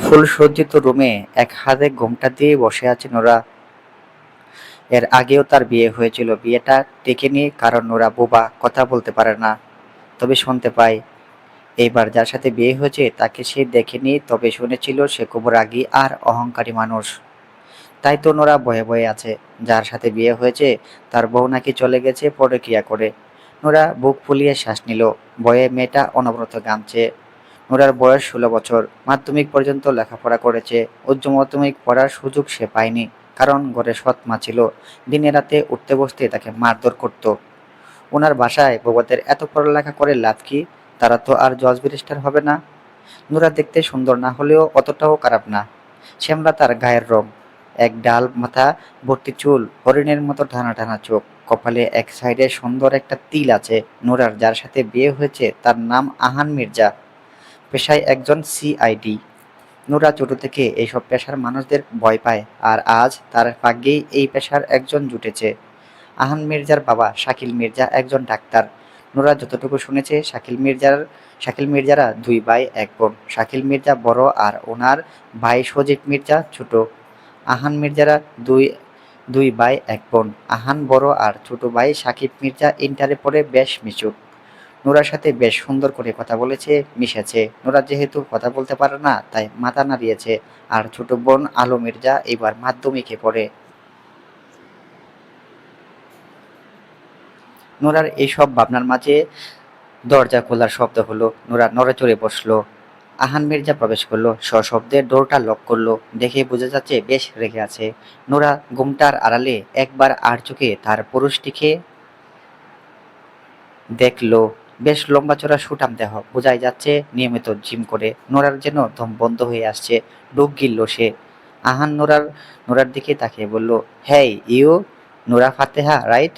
ফুলসজ্জিত রুমে এক হাতে ঘোমটা দিয়ে বসে আছে নোরা। এর আগেও তার বিয়ে হয়েছিল, বিয়েটা টেকেনি কারণ নোরা বোবা, কথা বলতে পারে না, তবে শুনতে পায়। এইবার যার সাথে বিয়ে হয়েছে তাকে সে দেখেনি, তবে শুনেছিল সে খুব রাগী আর অহংকারী মানুষ। তাই তো নোরা ভয়ে ভয়ে আছে। যার সাথে বিয়ে হয়েছে তার বউ নাকি চলে গেছে পরকীয়া করে। নোরা বুক ফুলিয়ে শ্বাস নিল। ভয়ে মেয়েটা অনবরত ঘামছে। নোরার বয়স 16 বছর, মাধ্যমিক পর্যন্ত লেখাপড়া করেছে। উচ্চ মাধ্যমিক পড়ার সুযোগ সে পায়নি, কারণ ঘরে সৎ মা ছিল। দিনে রাতে উঠতে বসতে তাকে মারধর করত। ওনার বাসায় বউদের এত পড়ালেখা করে লাভ কি? তারা তো আর জজ ব্যারিস্টার হবে না। নোরা দেখতে সুন্দর না হলেও অতটাও খারাপ না। শ্যামলা তার গায়ের রং, এক ডাল মাথা ভর্তি চুল, হরিণের মতো টানা টানা চোখ, কপালে এক সাইডে সুন্দর একটা তিল আছে। নোরার যার সাথে বিয়ে হয়েছে তার নাম আহান মির্জা, পেশায় একজন সিআইডি। নোরা ছোট থেকে এইসব পেশার মানুষদের ভয় পায়, আর আজ তার ভাগ্যেই এই পেশার একজন জুটেছে। আহান মির্জার বাবা শাকিল মির্জা একজন ডাক্তার। নোরা যতটুকু শুনেছে শাকিল মির্জারা দুই ভাই এক বোন। শাকিল মির্জা বড় আর ওনার ভাই সজীব মির্জা ছোট। আহান মির্জারা দুই দুই ভাই এক বোন। আহান বড় আর ছোট ভাই শাকিব মির্জা ইন্টারে পড়ে বেশ মিশুক। নোরার সাথে বেশ সুন্দর করে কথা বলেছে, মিশেছে। নোরা যেহেতু কথা বলতে পারে না তাই মাথা নাড়িয়েছে। আর ছোট বোন আলো মির্জা এবার মাধ্যমিকে পড়ে। নোরার এইসব ভাবনার মাঝে দরজা খোলার শব্দ হলো। নোরা নড়েচড়ে বসলো। আহান মির্জা প্রবেশ করলো, সশব্দে ডোরটা লক করলো। দেখে বোঝা যাচ্ছে বেশ রেগে আছে। নোরা ঘুমটার আড়ালে একবার আর চোখে তার পুরুষটিকে দেখলো। বেশ লম্বা চড়া সুঠাম দেহ, বোঝাই যাচ্ছে নিয়মিত জিম করে। নোরার যেন দম বন্ধ হয়ে আসছে, ডুব গিলল সে। আহান নোরার দিকে তাকিয়ে বলল, hey you, Nora Fateha right?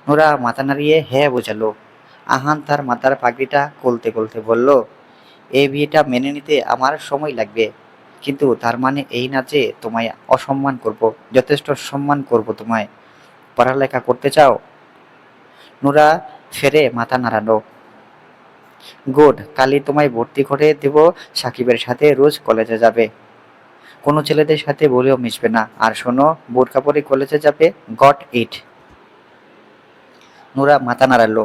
নোরা মাথা নাড়িয়ে হ্যাঁ বোঝালো। আহান তার মাথার পাগড়িটা কলতে কলতে বলল, এই বিয়েটা মেনে নিতে আমার সময় লাগবে, কিন্তু তার মানে এই না যে তোমায় অসম্মান করব। যথেষ্ট সম্মান করব তোমায়। পড়ালেখা করতে চাও? নোরা ফেরে মাথা নাড়ালো। গুড, কালই তোমায় ভর্তি করে দেব। সাকিবের সাথে রোজ কলেজে যাবে, কোনো ছেলেদের সাথে বলেও মিশবে না। আর শোনো, বোরকা পরে কলেজে যাবে। Got it? নোরা মাথা নাড়ালো।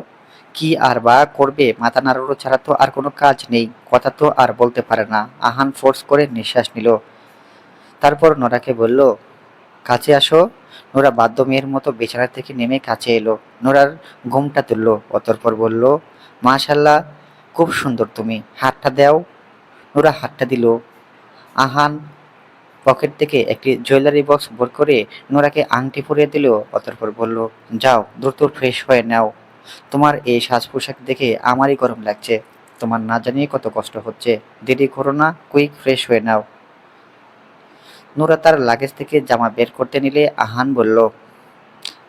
কি আর বা করবে, মাথা নাড়ানো ছাড়া তো আর কোনো কাজ নেই। কথা তো আর বলতে পারে না। আহান ফোর্স করে নিঃশ্বাস নিল। তারপর নোরাকে বলল, কাছে আসো। নোরা বাধ্য মেয়ের মতো বিছানা থেকে নেমে কাছে এলো। নোরার ঘুমটা তুললো, অতঃপর বলল, মাশাল্লাহ, খুব সুন্দর তুমি, হাতটা দাও। নোরা হাতটা দিল। আহান পকেট থেকে একটি জুয়েলারি বক্স বের করে নোরাকে আংটি পরিয়ে দিল, অতঃপর বলল, যাও দ্রুত ফ্রেশ হয়ে নাও। তোমার এই সাজ পোশাক দেখে আমারই গরম লাগছে। তোমার না জানিয়ে কত কষ্ট হচ্ছে। দেরি করো না, কুইক ফ্রেশ হয়ে নাও। নোরা তার লাগেজ থেকে জামা বের করতে নিলে আহান বলল,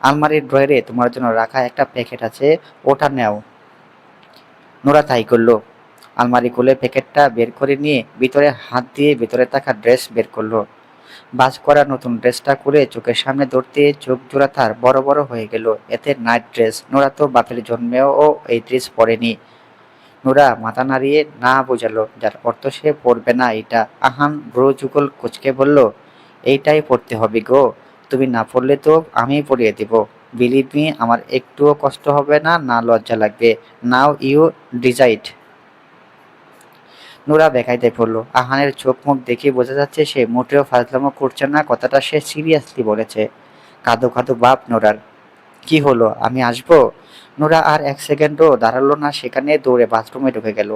আলমারির ড্রয়ারে তোমার জন্য রাখা একটা প্যাকেট আছে, ওটা নাও। নোরা তাই করলো। আলমারি খুলে প্যাকেটটা বের করে নিয়ে ভিতরে হাত দিয়ে ভিতরে থাকা ড্রেস বের করলো। বাজ করা নতুন ড্রেসটা করে চোখের সামনে ধরতে চোখ জোড়া তার বড় বড় হয়ে গেল। এতে নাইট ড্রেস। নোরা তো বাপের জন্মেও এই ড্রেস পরেনি। নোরা মাথা নাড়িয়ে না বোঝালো, যার অর্থ সে পরবে না এটা। আহান ব্রো যুগল কুচকে বলল, এইটাই পড়তে হবে গো, তুমি না পড়লে তো আমি পড়িয়ে দিব। বিলিভ মি, আমার একটুও কষ্ট হবে না, না লজ্জা লাগবে। Now you decide. নোরা বেকায়দায় পড়ল। আহানের চোখ মুখ দেখে বোঝা যাচ্ছে সে মোটেও ফাজলামো করছে না, কথাটা সে সিরিয়াসলি বলেছে। কাঁদো কাঁদো বাপ নোরার। কি হলো, আমি আসবো? নোরা আর এক সেকেন্ডও দাঁড়ালো না, সেখানে দৌড়ে বাথরুমে ঢুকে গেল।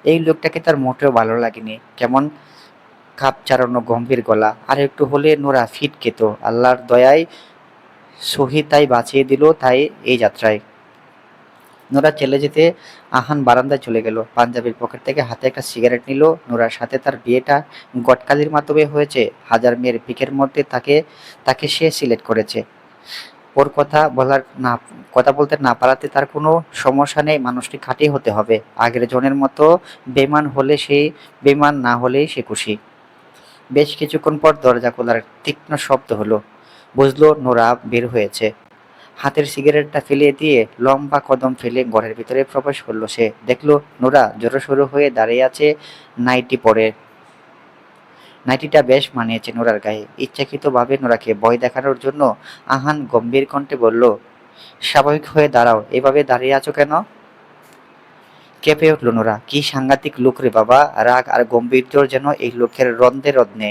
এই লোকটাকে তার মোটেও ভালো লাগেনি। কেমন কাপ চারানো গম্ভীর গলা। আর একটু হলে নোরা ফিট খেত। আল্লাহর দয়ায় সহি তাই বাঁচিয়ে দিল, তাই এই যাত্রায়। নোরা চলে যেতে আহান বারান্দায় চলে গেল। পাঞ্জাবির পকেট থেকে হাতে একটা সিগারেট নিল। নোরার সাথে তার বিয়েটা গটকালির মাধ্যমে হয়েছে। হাজার মেয়ের পিকের মধ্যে তাকে তাকে সে সিলেক্ট করেছে। ওর কথা বলতে না পারাতে তার কোনো সমস্যা নেই। মানুষটি খাঁটি হতে হবে। আগের জনের মতো বেমান হলে সেই বেমান, না হলেই সে খুশি। বেশ কিছুক্ষণ পর দরজা খোলার তীক্ষ্ণ শব্দ হলো। বুঝলো নোরা বের হয়েছে। হাতের সিগারেটটা ফেলে দিয়ে লম্বা কদম ফেলে ঘরের ভিতরে প্রবেশ করলো সে। দেখলো নোরা জড়োসড়ো হয়ে দাঁড়িয়ে আছে, নাইটি পরে। নাইটিটা বেশ মানিয়েছে নোরার গায়ে। ইচ্ছাকৃতভাবে নোরাকে ভয় দেখানোর জন্য আহান গম্ভীর কণ্ঠে বলল, স্বাভাবিক হয়ে দাঁড়াও, এভাবে দাঁড়িয়ে আছো কেন? কেঁপে উঠল নোরা। কি সাংঘাতিক লোক রে বাবা! রাগ আর গম্ভীর্যর যেন এই লোকের রন্ধে রত্নে।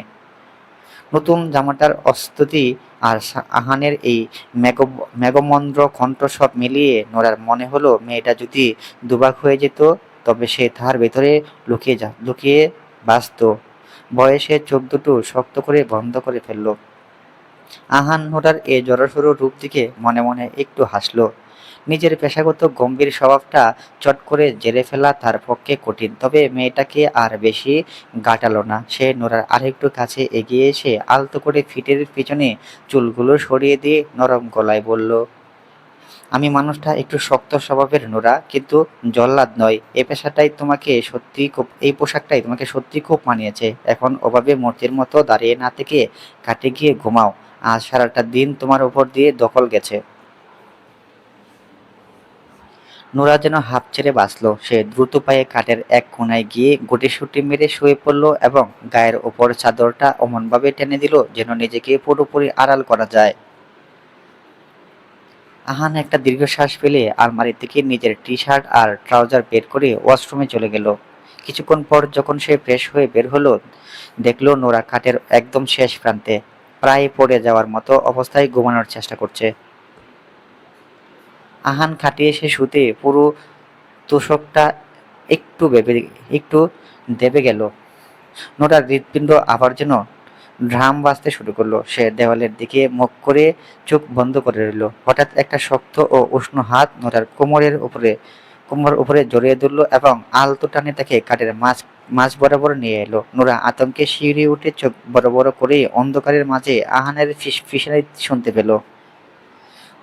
নতুন জামাটার অস্তুতি আর আহানের এই মেঘমন্দ্র কণ্ঠ সব মিলিয়ে নোরার মনে হলো মেয়েটা যদি দুবাক হয়ে যেত তবে সে তার ভেতরে লুকিয়ে বাঁচত। ভয়ে সে চোখ দুটো শক্ত করে বন্ধ করে ফেলল। আহান নোরার এ জড়সড় রূপ দেখে মনে মনে একটু হাসল। নিজের পেশাগত গম্ভীর স্বভাবটা চট করে ঝেড়ে ফেলা তার পক্ষে কঠিন, তবে মেয়েটাকে আর বেশি গাটালো না। সে নোরার আরেকটু কাছে এগিয়ে এসে আলতো করে ফিটের পিছনে চুলগুলো সরিয়ে দিয়ে নরম গলায় বলল, আমি মানুষটা একটু শক্ত স্বভাবের নোরা, কিন্তু জল্লাদ নয়। এই পোশাকটাই তোমাকে সত্যি খুব মানিয়েছে। এখন ওভাবে মূর্তির মতো দাঁড়িয়ে না থেকে কাটে গিয়ে ঘুমাও। আজ সারাটা দিন তোমার উপর দিয়ে দখল গেছে। নোরা যেন হাঁপ ছেড়ে বাঁচল। সে দ্রুত পায়ে কাঠের এক কোণায় গিয়ে গুটিসুটি মেরে শুয়ে পড়ল এবং গায়ের ওপর চাদরটা অমনভাবে টেনে দিল যেন নিজেকে পুরোপুরি আড়াল করা যায়। আহান একটা দীর্ঘশ্বাস ফেলে আলমারি থেকে নিজের টি শার্ট আর ট্রাউজার বের করে ওয়াশরুমে চলে গেল। কিছুক্ষণ পর যখন সে ফ্রেশ হয়ে বের হলো, দেখলো নোরা খাটের একদম শেষ প্রান্তে প্রায় পড়ে যাওয়ার মতো অবস্থায় ঘুমানোর চেষ্টা করছে। আহান খাটে এসে শুতে পুরো তোশকটা একটু একটু দেবে গেল। নোরার হৃৎপিণ্ড আবার যেন ড্রাম বাজতে শুরু করলো। সে দেওয়ালের দিকে মুখ করে চোখ বন্ধ করে রইল। হঠাৎ একটা শক্ত ও উষ্ণ হাত নোরার কোমর উপরে জড়িয়ে ধরল এবং আলতো টানে তাকে কাঠের মাঝ বরাবর নিয়ে এলো। নোরা আতঙ্কে শিউরে উঠে চোখ বড় বড় করে অন্ধকারের মাঝে আহানের ফিসফিসানি শুনতে পেল।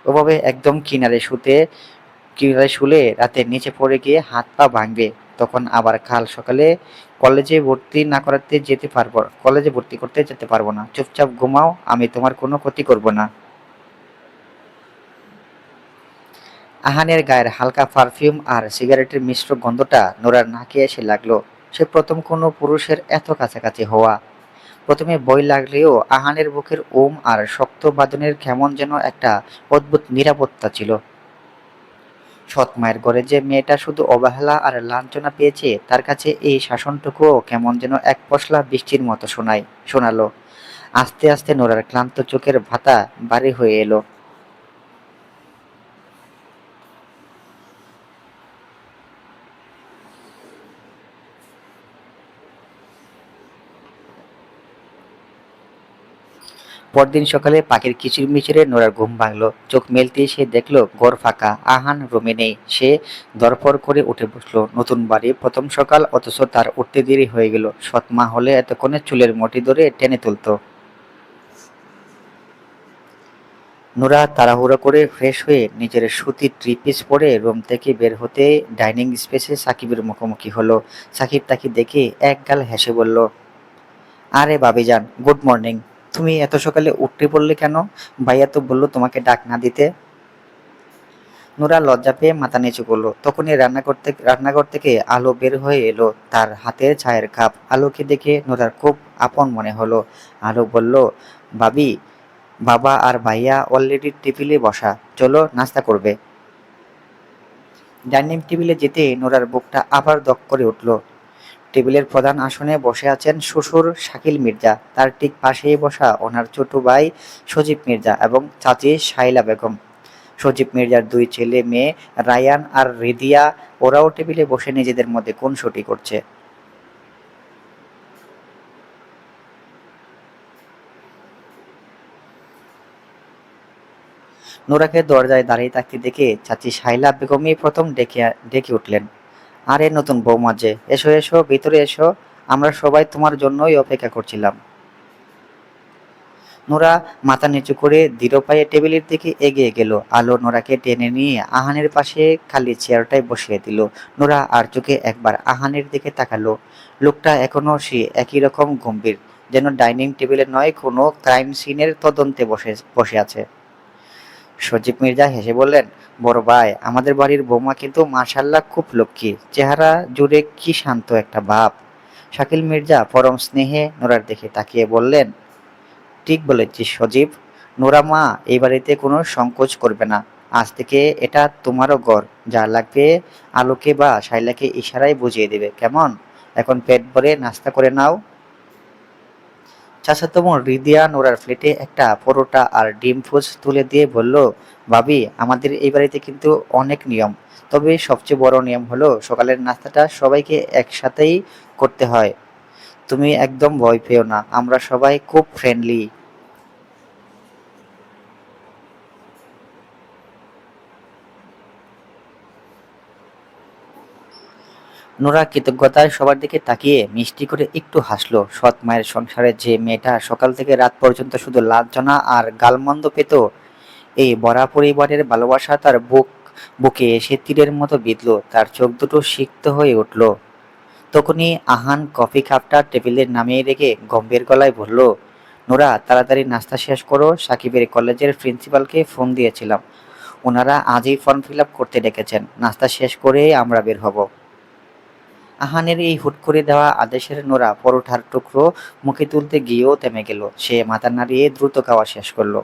ওভাবে একদম কিনারে শুলে রাতে নিচে পড়ে গিয়ে হাত পা ভাঙবে, তখন আবার কাল সকালে কলেজে ভর্তি করতে যেতে পারবো না। চুপচাপ ঘুমাও, আমি তোমার কোনো ক্ষতি করব না। আহানের গায়ের হালকা পারফিউম আর সিগারেটের মিশ্র গন্ধটা নোরার নাকে এসে লাগলো। সে প্রথম কোনো পুরুষের এত কাছাকাছি হওয়া। প্রথমে ভয় লাগলেও আহানের বুকের ওম আর শক্ত বাঁধনের কেমন যেন একটা অদ্ভুত নিরাপত্তা ছিল। সৎ মায়ের ঘরে যে মেয়েটা শুধু অবহেলা আর লাঞ্ছনা পেয়েছে, তার কাছে এই শাসনটুকুও কেমন যেন এক পশলা বৃষ্টির মতো শোনালো। আস্তে আস্তে নোরার ক্লান্ত চোখের ভাতা ভারী হয়ে এলো। পরদিন সকালে পাখির কিচিরমিচিরে নোরার ঘুম ভাঙল। চোখ মেলতেই সে দেখল ঘর ফাঁকা, আহান রুমে নেই। সে ধরপড় করে উঠে বসলো। নতুন বাড়ি, প্রথম সকাল, অথচ তার উঠতে দেরি হয়ে গেল। সৎ মা হলে এতক্ষণে চুলের মুঠি ধরে টেনে তুলতো। নোরা তাড়াহুড়ো করে ফ্রেশ হয়ে নিজের সুতির থ্রি পিস পরে রুম থেকে বের হতে ডাইনিং স্পেসে সাকিবের মুখোমুখি হলো। সাকিব তাকে দেখে একগাল হেসে বলল, আরে ভাবিজান, গুড মর্নিং। তুমি এত সকালে উঠতে পড়লে কেন? ভাইয়া তো বললো তোমাকে ডাক না দিতে। নোরা লজ্জা পেয়ে মাথা নিচু করলো। তখনই রান্নাঘর থেকে আলো বের হয়ে এলো, তার হাতে চায়ের কাপ। আলোকে দেখে নোরার খুব আপন মনে হলো। আলো বলল, ভাবি, বাবা আর ভাইয়া অলরেডি টেবিলে বসা, চলো নাস্তা করবে। ডাইনিং টেবিলে যেতে নোরার বুকটা আবার দপ করে উঠল। টেবিলের প্রধান আসনে বসে আছেন শ্বশুর শাকিল মির্জা, তার ঠিক পাশেই বসা ওনার ছোট ভাই সজীব মির্জা এবং চাচি শাইলা বেগম। সজীব মির্জার দুই ছেলে মেয়ে রায়ান আর রিদিয়া, ওরাও টেবিলে বসে নিজেদের মধ্যে খুনসুটি করছে। নোরাকে দরজায় দাঁড়িয়ে থাকতে দেখে চাচি শাইলা বেগমই প্রথম ডেকে উঠলেন, আরে নতুন বৌমা যে, এসো এসো, ভিতরে এসো, আমরা সবাই তোমার জন্যই অপেক্ষা করছিলাম। নোরা মাথা নিচু করে দৃঢ় পায়ে টেবিলের দিকে এগিয়ে গেল। আলো নোরাকে টেনে নিয়ে আহানের পাশে খালি চেয়ারটায় বসিয়ে দিল। নোরা আর চোখে একবার আহানের দিকে তাকালো। লোকটা এখনো সে একই রকম গম্ভীর, যেন ডাইনিং টেবিলে নয়, কোনো ক্রাইম সিনের তদন্তে বসে আছে। সজীব মির্জা হেসে বললেন, বড় ভাই, আমাদের বাড়ির বৌমা কিন্তু মাশাআল্লাহ খুব লক্ষ্মী। চেহারা জুড়ে কি শান্ত একটা ভাব। শাকিল মির্জা পরম স্নেহে নোরার দিকে তাকিয়ে বললেন, ঠিক বলেছিস সজীব। নোরা মা এই বাড়িতে কোনো সংকোচ করবে না। আজ থেকে এটা তোমারও ঘর। যা লাগবে আলোকে বা শাইলাকে ইশারায় বুঝিয়ে দেবে, কেমন? এখন পেট ভরে নাস্তা করে নাও। চাচাতো বোন রিদিয়া নোরার প্লেটে একটা পরোটা আর ডিম পোচ তুলে দিয়ে বলল, ভাবি, আমাদের এই বাড়িতে কিন্তু অনেক নিয়ম। তবে সবচেয়ে বড় নিয়ম হলো সকালের নাস্তাটা সবাইকে একসাথেই করতে হয়। তুমি একদম ভয় পেও না, আমরা সবাই খুব ফ্রেন্ডলি। নোরা কৃতজ্ঞতায় সবার দিকে তাকিয়ে মিষ্টি করে একটু হাসলো। সৎ মায়ের সংসারে যে মেয়েটা সকাল থেকে রাত পর্যন্ত শুধু লাঞ্ছনা আর গালমন্দ পেত, এই বড়া পরিবারের ভালোবাসা তার বুকে এসে তীরের মতো বিঁধল। তার চোখ দুটো সিক্ত হয়ে উঠল। তখনই আহান কফি কাপটা টেবিলে নামিয়ে রেখে গম্ভীর গলায় বলল, নোরা, তাড়াতাড়ি নাস্তা শেষ করো। সাকিবের কলেজের প্রিন্সিপালকে ফোন দিয়েছিলাম, ওনারা আজই ফর্ম ফিল আপ করতে ডেকেছেন। নাস্তা শেষ করেই আমরা বের হব। আহানের এই হুট করে দেওয়া আদেশের নোরা পরোটার টুকরো মুখে তুলতে গিয়েও থেমে গেল। সে মাথা নাড়িয়ে দ্রুত খাওয়া শেষ করলো।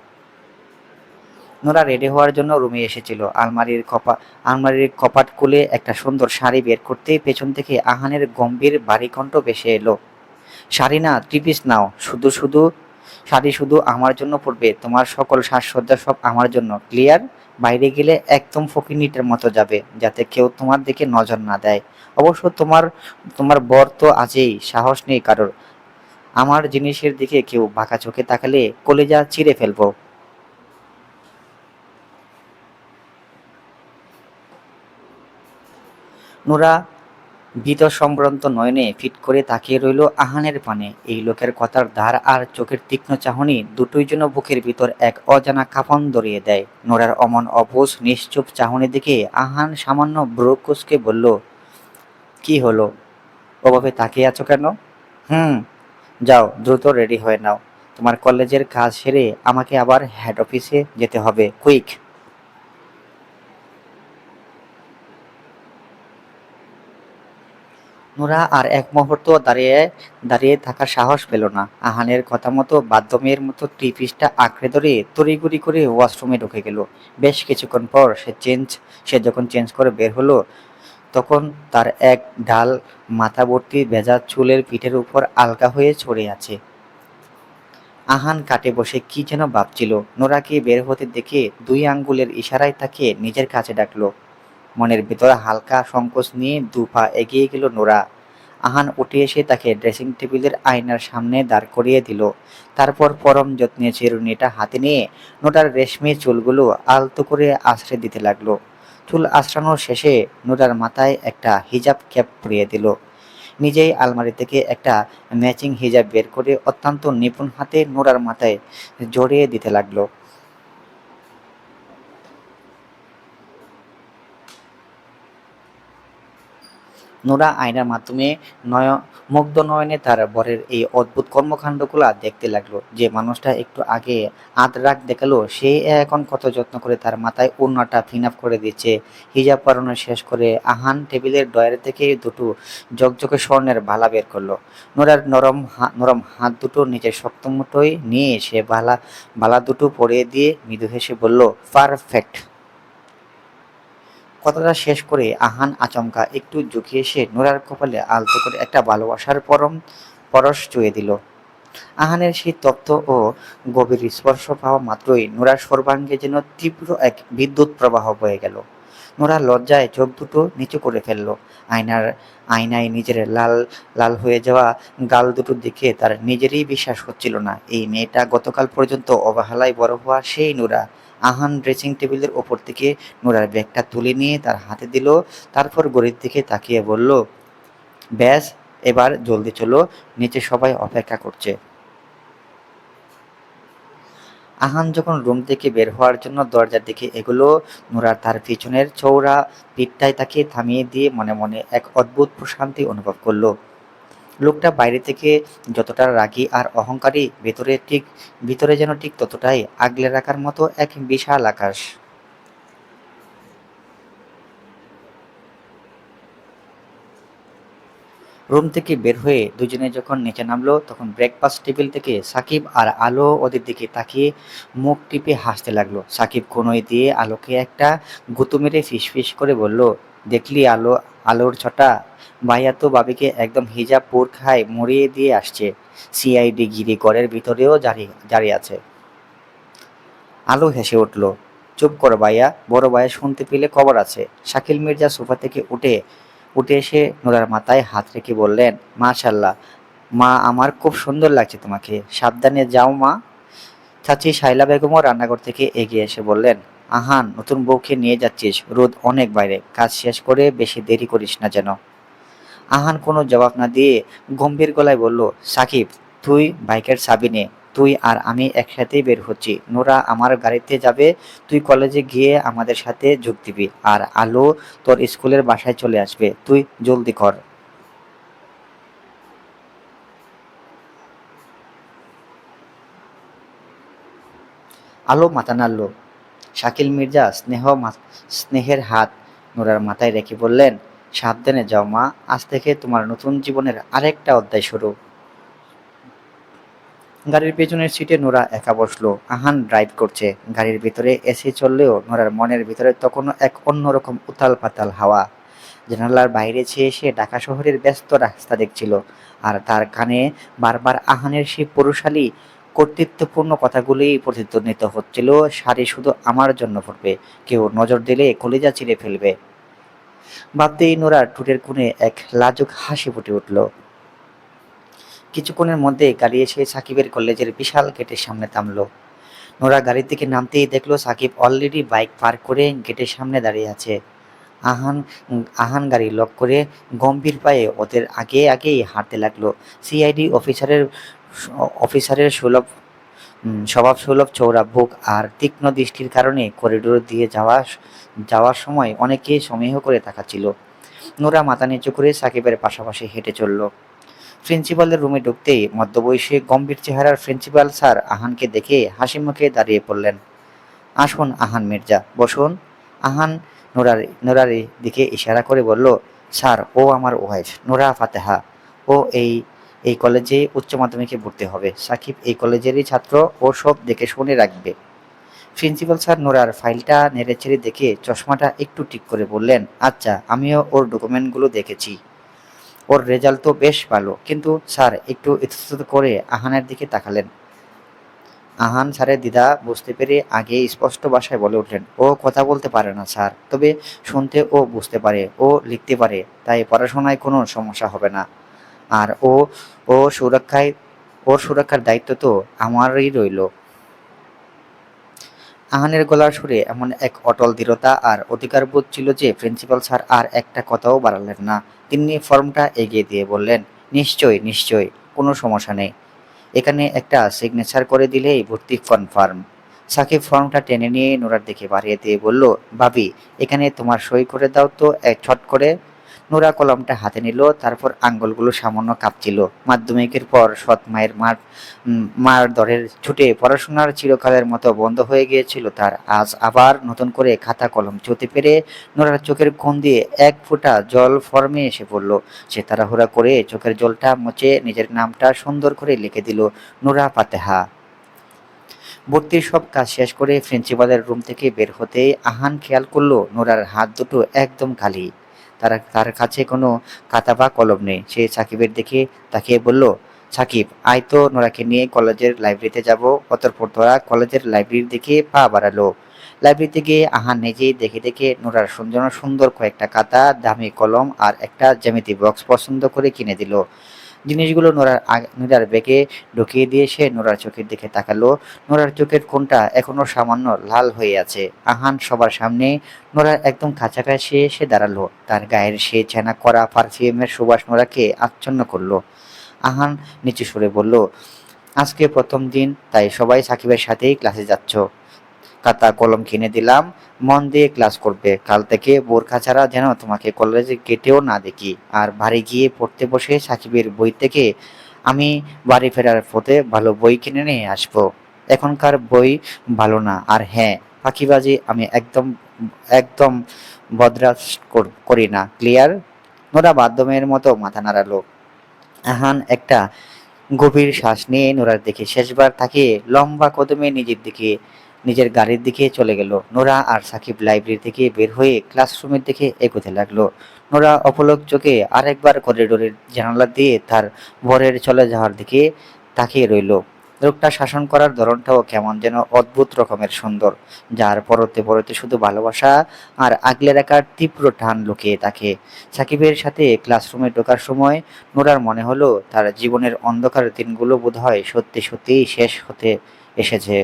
নোরা রেডি হওয়ার জন্য রুমে এসেছিল। আলমারির কপাট খুলে একটা সুন্দর শাড়ি বের করতেই পেছন থেকে আহানের গম্ভীর ভারী কণ্ঠ ভেসে এলো, শাড়ি না, থ্রি পিস নাও। শাড়ি শুধু আমার জন্য পরবে, তোমার সকল সাজসজ্জা সব আমার জন্য, ক্লিয়ার? বাইরে গেলে একদম ফকিন্নিটার মতো যাবে, যাতে কেউ তোমার দিকে নজর না দেয়। অবশ্য তোমার তোমার বর তো আছেই, সাহস নেই কারোর। আমার জিনিসের দিকে কেউ বাঁকা চোখে তাকালে কলেজা চিড়ে ফেলবো। নোরা ভীত সম্ভ্রান্ত নয়নে ফিট করে তাকিয়ে রইল আহানের পানে। এই লোকের কথার ধার আর চোখের তীক্ষ্ণ চাহনি দুটোই যেন বুকের ভিতর এক অজানা কাঁপন ধরিয়ে দেয়। নোরার অমন অবুঝ নিশ্চুপ চাহনি দেখে আহান সামান্য ভ্রু কুঁচকে বলল, কি হলো? ওভাবে তাকিয়ে আছো কেন? হুম, যাও দ্রুত রেডি হয়ে নাও। তোমার কলেজের কাজ সেরে আমাকে আবার হেড অফিসে যেতে হবে, কুইক। নোরা আর এক মুহূর্ত দাঁড়িয়ে দাঁড়িয়ে থাকার সাহস পেল না। আহানের কথা মতো বাধ্য মেয়ের মতো ত্রিপিসটা আঁকড়ে ধরে তড়িঘড়ি করে ওয়াশরুমে ঢুকে গেল। বেশ কিছুক্ষণ পর সে যখন চেঞ্জ করে বের হলো, তখন তার এক ঢাল মাথা ভর্তি ভেজা চুলের পিঠের উপর আলগা হয়ে ছড়ে আছে। আহান কাটে বসে কি যেন ভাবছিল। নোরাকে বের হতে দেখে দুই আঙ্গুলের ইশারায় তাকে নিজের কাছে ডাকলো। মনের ভেতর হালকা সংকোচ নিয়ে দু পা এগিয়ে গেল নোরা। আহান উঠে এসে তাকে ড্রেসিং টেবিলের আয়নার সামনে দাঁড় করিয়ে দিল। তারপর পরম যত্নে চিরুনিটা হাতে নিয়ে নোরার রেশমি চুলগুলো আলতো করে আঁচড়ে দিতে লাগলো। চুল আঁচড়ানোর শেষে নোরার মাথায় একটা হিজাব ক্যাপ পরিয়ে দিল। নিজেই আলমারি থেকে একটা ম্যাচিং হিজাব বের করে অত্যন্ত নিপুণ হাতে নোরার মাথায় জড়িয়ে দিতে লাগলো। নোরা আয়নার মাধ্যমে নয় মুগ্ধ নয়নে তার বরের এই অদ্ভুত কর্মকাণ্ডগুলা দেখতে লাগলো। যে মানুষটা একটু আগে আধ রাগ দেখালো, সে এখন কত যত্ন করে তার মাথায় ওড়নাটা ফিন আপ করে দিচ্ছে। হিজাব পরানো শেষ করে আহান টেবিলের ডয়ার থেকে দুটো ঝকঝকে স্বর্ণের বালা বের করলো। নোরার নরম হাত দুটো নিজের শক্ত মুঠোয় নিয়ে সে বালা দুটো পরিয়ে দিয়ে মৃদু হেসে বলল, পারফেক্ট। কথাটা শেষ করে আহান আচমকা একটু ঝুঁকে এসে নোরার কপালে আলতো করে একটা ভালোবাসার পরশ চুয়ে দিল। আহানের সেই তপ্ত ও গভীর স্পর্শ পাওয়া মাত্রই নোরার সর্বাঙ্গে যেন তীব্র এক বিদ্যুৎ প্রবাহ বয়ে গেল। নোরা লজ্জায় চোখ দুটো নিচু করে ফেলল। আয়নায় নিজের লাল লাল হয়ে যাওয়া গাল দুটোর দিকে তার নিজেরই বিশ্বাস হচ্ছিল না। এই মেয়েটা গতকাল পর্যন্ত অবহেলায় বড় হওয়া সেই নোরা। আহান ড্রেসিং টেবিলের ওপর থেকে নোরার ব্যাগটা তুলে নিয়ে তার হাতে দিল। তারপর ঘড়ির দিকে তাকিয়ে বলল, ব্যাস, এবার জলদি চলো, নিচে সবাই অপেক্ষা করছে। আহান যখন রুম থেকে বের হওয়ার জন্য দরজার দিকে এগুলো, নোরা তার পিছনের চৌড়া পিঠটায় তাকে থামিয়ে দিয়ে মনে মনে এক অদ্ভুত প্রশান্তি অনুভব করলো। লোকটা বাইরে থেকে যতটা রাগী আর অহংকারী, ভিতরে যেন ঠিক ততটাই আগলে রাখার মতো এক বিশাল আকাশ। রুম থেকে বের হয়ে দুজনে যখন নিচে নামলো তখন ব্রেকফাস্ট টেবিল থেকে সাকিব আর আলো ওদের দিকে তাকিয়ে মুখ টিপে হাসতে লাগলো। সাকিব কোনোই দিয়ে আলোকে একটা গুঁতো মেরে ফিসফিস করে বলল, দেখলি আলো, আলোর ছটা, ভাইয়া তো বাবিকে একদম হিজাব বোরখায় মরিয়ে দিয়ে আসছে। সিআইডি গিরি ঘরের ভিতরেও দাঁড়িয়ে আছে। আলো হেসে উঠল, চুপ করো ভাইয়া, বড় ভাইয়া শুনতে পেলে খবর আছে। শাকিল মির্জা সোফা থেকে উঠে উঠে এসে নোরার মাথায় হাত রেখে বললেন, মাশাল্লাহ মা, আমার খুব সুন্দর লাগছে তোমাকে, সাবধানে যাও মা। চাচি শাইলা বেগমও রান্নাঘর থেকে এগিয়ে এসে বললেন, আহান, নতুন বউকে নিয়ে যাচ্ছিস, রোদ অনেক বাইরে, কাজ শেষ করে বেশি দেরি করিস না যেন। আহান কোনো জবাব না দিয়ে গম্ভীর গলায় বলল, সাকিব, তুই বাইকের চাবি নে, তুই আর আমি একসাথেই বের হচ্ছি। নোরা আমার গাড়িতে যাবে, তুই কলেজে গিয়ে আমাদের সাথে যোগ দিবি, আর আলো তোর স্কুলের বাসায় চলে আসবে, তুই জলদি কর। আলো মাথা নাড়ল। শাকিল মির্জা স্নেহের হাত নোরার মাথায় রেখে বললেন, সাবধানে যাও মা, আজ থেকে তোমার নতুন জীবনের আরেকটা অধ্যায় শুরু। গাড়ির পেছনের সিটে নোরা একা বসলো। আহান ড্রাইভ করছে। গাড়ির ভিতরে এসি চললেও নোরার মনের ভিতরে তখনও এক অন্যরকম উথাল পাতাল হাওয়া। জানালার বাইরে চেয়ে সে ঢাকা শহরের ব্যস্ত রাস্তা দেখছিল, আর তার কানে বারবার আহানের সেই পুরুষালী কর্তৃত্বপূর্ণ কথাগুলোই প্রতিধ্বনিত হচ্ছিল, শাড়ি শুধু আমার জন্য ফুটবে, কেউ নজর দিলে কলিজা চিরে ফেলবে। ভাবতেই নোরার ঠোঁটের কোণে এক লাজুক হাসি ফুটে উঠল। কিছুক্ষণের মধ্যে গাড়ি এসে সাকিবের কলেজের বিশাল গেটের সামনে থামলো। নোরা গাড়ি থেকে নামতেই দেখলো সাকিব অলরেডি বাইক পার্ক করে গেটের সামনে দাঁড়িয়ে আছে। আহান আহান গাড়ি লক করে গম্ভীর পায়ে ওদের আগে আগেই হাঁটতে লাগলো। সিআইডি অফিসারের স্বভাব সুলভ চৌড়া বুক আর তীক্ষ্ণ দৃষ্টির কারণে করিডোর দিয়ে যাওয়ার সময় অনেকেই সমীহ করে তাকাচ্ছিল। নোরা মাথা নিচু করে সাকিবের পাশাপাশি হেঁটে চলল। প্রিন্সিপালের রুমে ঢুকতেই মধ্যবয়সী গম্ভীর চেহারার প্রিন্সিপাল স্যার আহানকে দেখে হাসি মুখে দাঁড়িয়ে পড়লেন। আসুন আহান মির্জা, বসুন। আহান নোরার দিকে ইশারা করে বলল, স্যার, ও আমার ওয়াইফ নোরা ফাতেহা। ও এই এই কলেজে উচ্চ মাধ্যমিকে ভর্তি হবে। সাকিব এই কলেজেরই ছাত্র, ও সব দেখে শুনে রাখবে। প্রিন্সিপাল স্যার নোরার ফাইলটা নেড়েচেড়ে দেখে চশমাটা একটু ঠিক করে বললেন, আচ্ছা, আমিও ওর ডকুমেন্টগুলো দেখেছি, ওর রেজাল্ট তো বেশ ভালো। কিন্তু স্যার একটু ইতস্তত করে আহানের দিকে তাকালেন। আহান স্যারের দ্বিধা বুঝতে পেরে আগেই স্পষ্ট ভাষায় বলে উঠলেন, ও কথা বলতে পারে না স্যার, তবে শুনতে ও বুঝতে পারে, ও লিখতে পারে, তাই পড়াশোনায় কোনো সমস্যা হবে না। আর ও সুরক্ষায় ওর সুরক্ষার দায়িত্ব তো আমারই রইল। আহানের গলার সুরে এমন এক অটল দৃঢ়তা আর অধিকারবোধ ছিল যে প্রিন্সিপাল স্যার আর একটা কথাও বাড়ালেন না। তিনি ফর্মটা এগিয়ে দিয়ে বললেন, নিশ্চয়ই নিশ্চয়ই, কোনো সমস্যা নেই, এখানে একটা সিগনেচার করে দিলেই ভর্তি কনফার্ম। সাকিব ফর্মটা টেনে নিয়ে নোরার দিকে বাড়িয়ে দিয়ে বলল, ভাবি, এখানে তোমার সই করে দাও তো এক ছট করে। নোরা কলমটা হাতে নিল, তারপর আঙ্গুলগুলো সামান্য কাঁপছিল। মাধ্যমিকের পর সৎ মায়ের মার দরের ছুটে পড়াশোনার চিরকালের মতো বন্ধ হয়ে গিয়েছিল তার। আজ আবার নতুন করে খাতা কলম চুতে পেরে নোরার চোখের কোণ দিয়ে এক ফোঁটা জল ফর্মে এসে পড়ল। সে তাড়াহুড়া করে চোখের জলটা মুছে নিজের নামটা সুন্দর করে লিখে দিল, নোরা ফাতেহা। ভর্তির সব কাজ শেষ করে প্রিন্সিপালের রুম থেকে বের হতেই আহান খেয়াল করলো নোরার হাত দুটো একদম খালি। তার কাছে কোনো খাতা বা কলম নেই। সে সাকিবের দিকে তাকিয়ে বলল, সাকিব, আয় তো, নোরাকে নিয়ে কলেজের লাইব্রেরিতে যাব। অতঃপর তোরা কলেজের লাইব্রেরির দিকে পা বাড়ালো। লাইব্রেরিতে গিয়ে আহান নিজেই দেখে দেখে নোরার সুন্দর সুন্দর কয়েকটা খাতা, দামি কলম আর একটা জ্যামিতি বক্স পছন্দ করে কিনে দিল। জিনিসগুলো নোরার ব্যাগে ঢুকিয়ে দিয়ে সে নোরার চোখের দিকে তাকালো। নোরার চোখের কোণটা এখনো সামান্য লাল হয়ে আছে। আহান সবার সামনে নোরার একদম কাছাকাছি এসে দাঁড়ালো। তার গায়ের সে চেনা করা পারফিউমের সুবাস নোরাকে আচ্ছন্ন করলো। আহান নিচু সুরে বলল, আজকে প্রথম দিন, তাই সবাই সাকিবের সাথেই ক্লাসে যাচ্ছ। খাতা কলম কিনে দিলাম, মন দিয়ে ক্লাস করবে। কাল থেকে বোরখা ছাড়া যেন তোমাকে কলেজে গেটেও না দেখি। আর বাড়ি গিয়ে পড়তে বসে সাকিবের বই থেকে আমি বাড়ি ফেরার পথে ভালো বই কিনে নিয়ে আসবো। এখনকার বই ভালো না। আর হ্যাঁ, ফাঁকিবাজি আমি একদম একদম বরদাস্ত করি না। ক্লিয়ার? নোরা বাধ্যমের মতো মাথা নাড়ালো। আহান একটা গভীর শ্বাস নিয়ে নোরার দিকে শেষবার তাকিয়ে লম্বা কদমে নিজের গাড়ির দিকে চলে গেল। নোরা আর সাকিব লাইব্রেরি থেকে বের হয়ে ক্লাসরুমের দিকে এগোতে লাগলো। নোরা অপলক চোখে আরেকবার করিডোরের জানালা দিয়ে তার বরের চলে যাওয়ার দিকে তাকিয়ে রইল। লোকটা শাসন করার ধরনটাও কেমন যেন অদ্ভুত রকমের সুন্দর, যার পরতে পরতে শুধু ভালোবাসা আর আগলে রাখার তীব্র টান লুকিয়ে থাকে। সাকিবের সাথে ক্লাসরুমে ঢোকার সময় নোরার মনে হলো তার জীবনের অন্ধকার দিনগুলো বোধহয় সত্যি সত্যিই শেষ হতে এসেছে।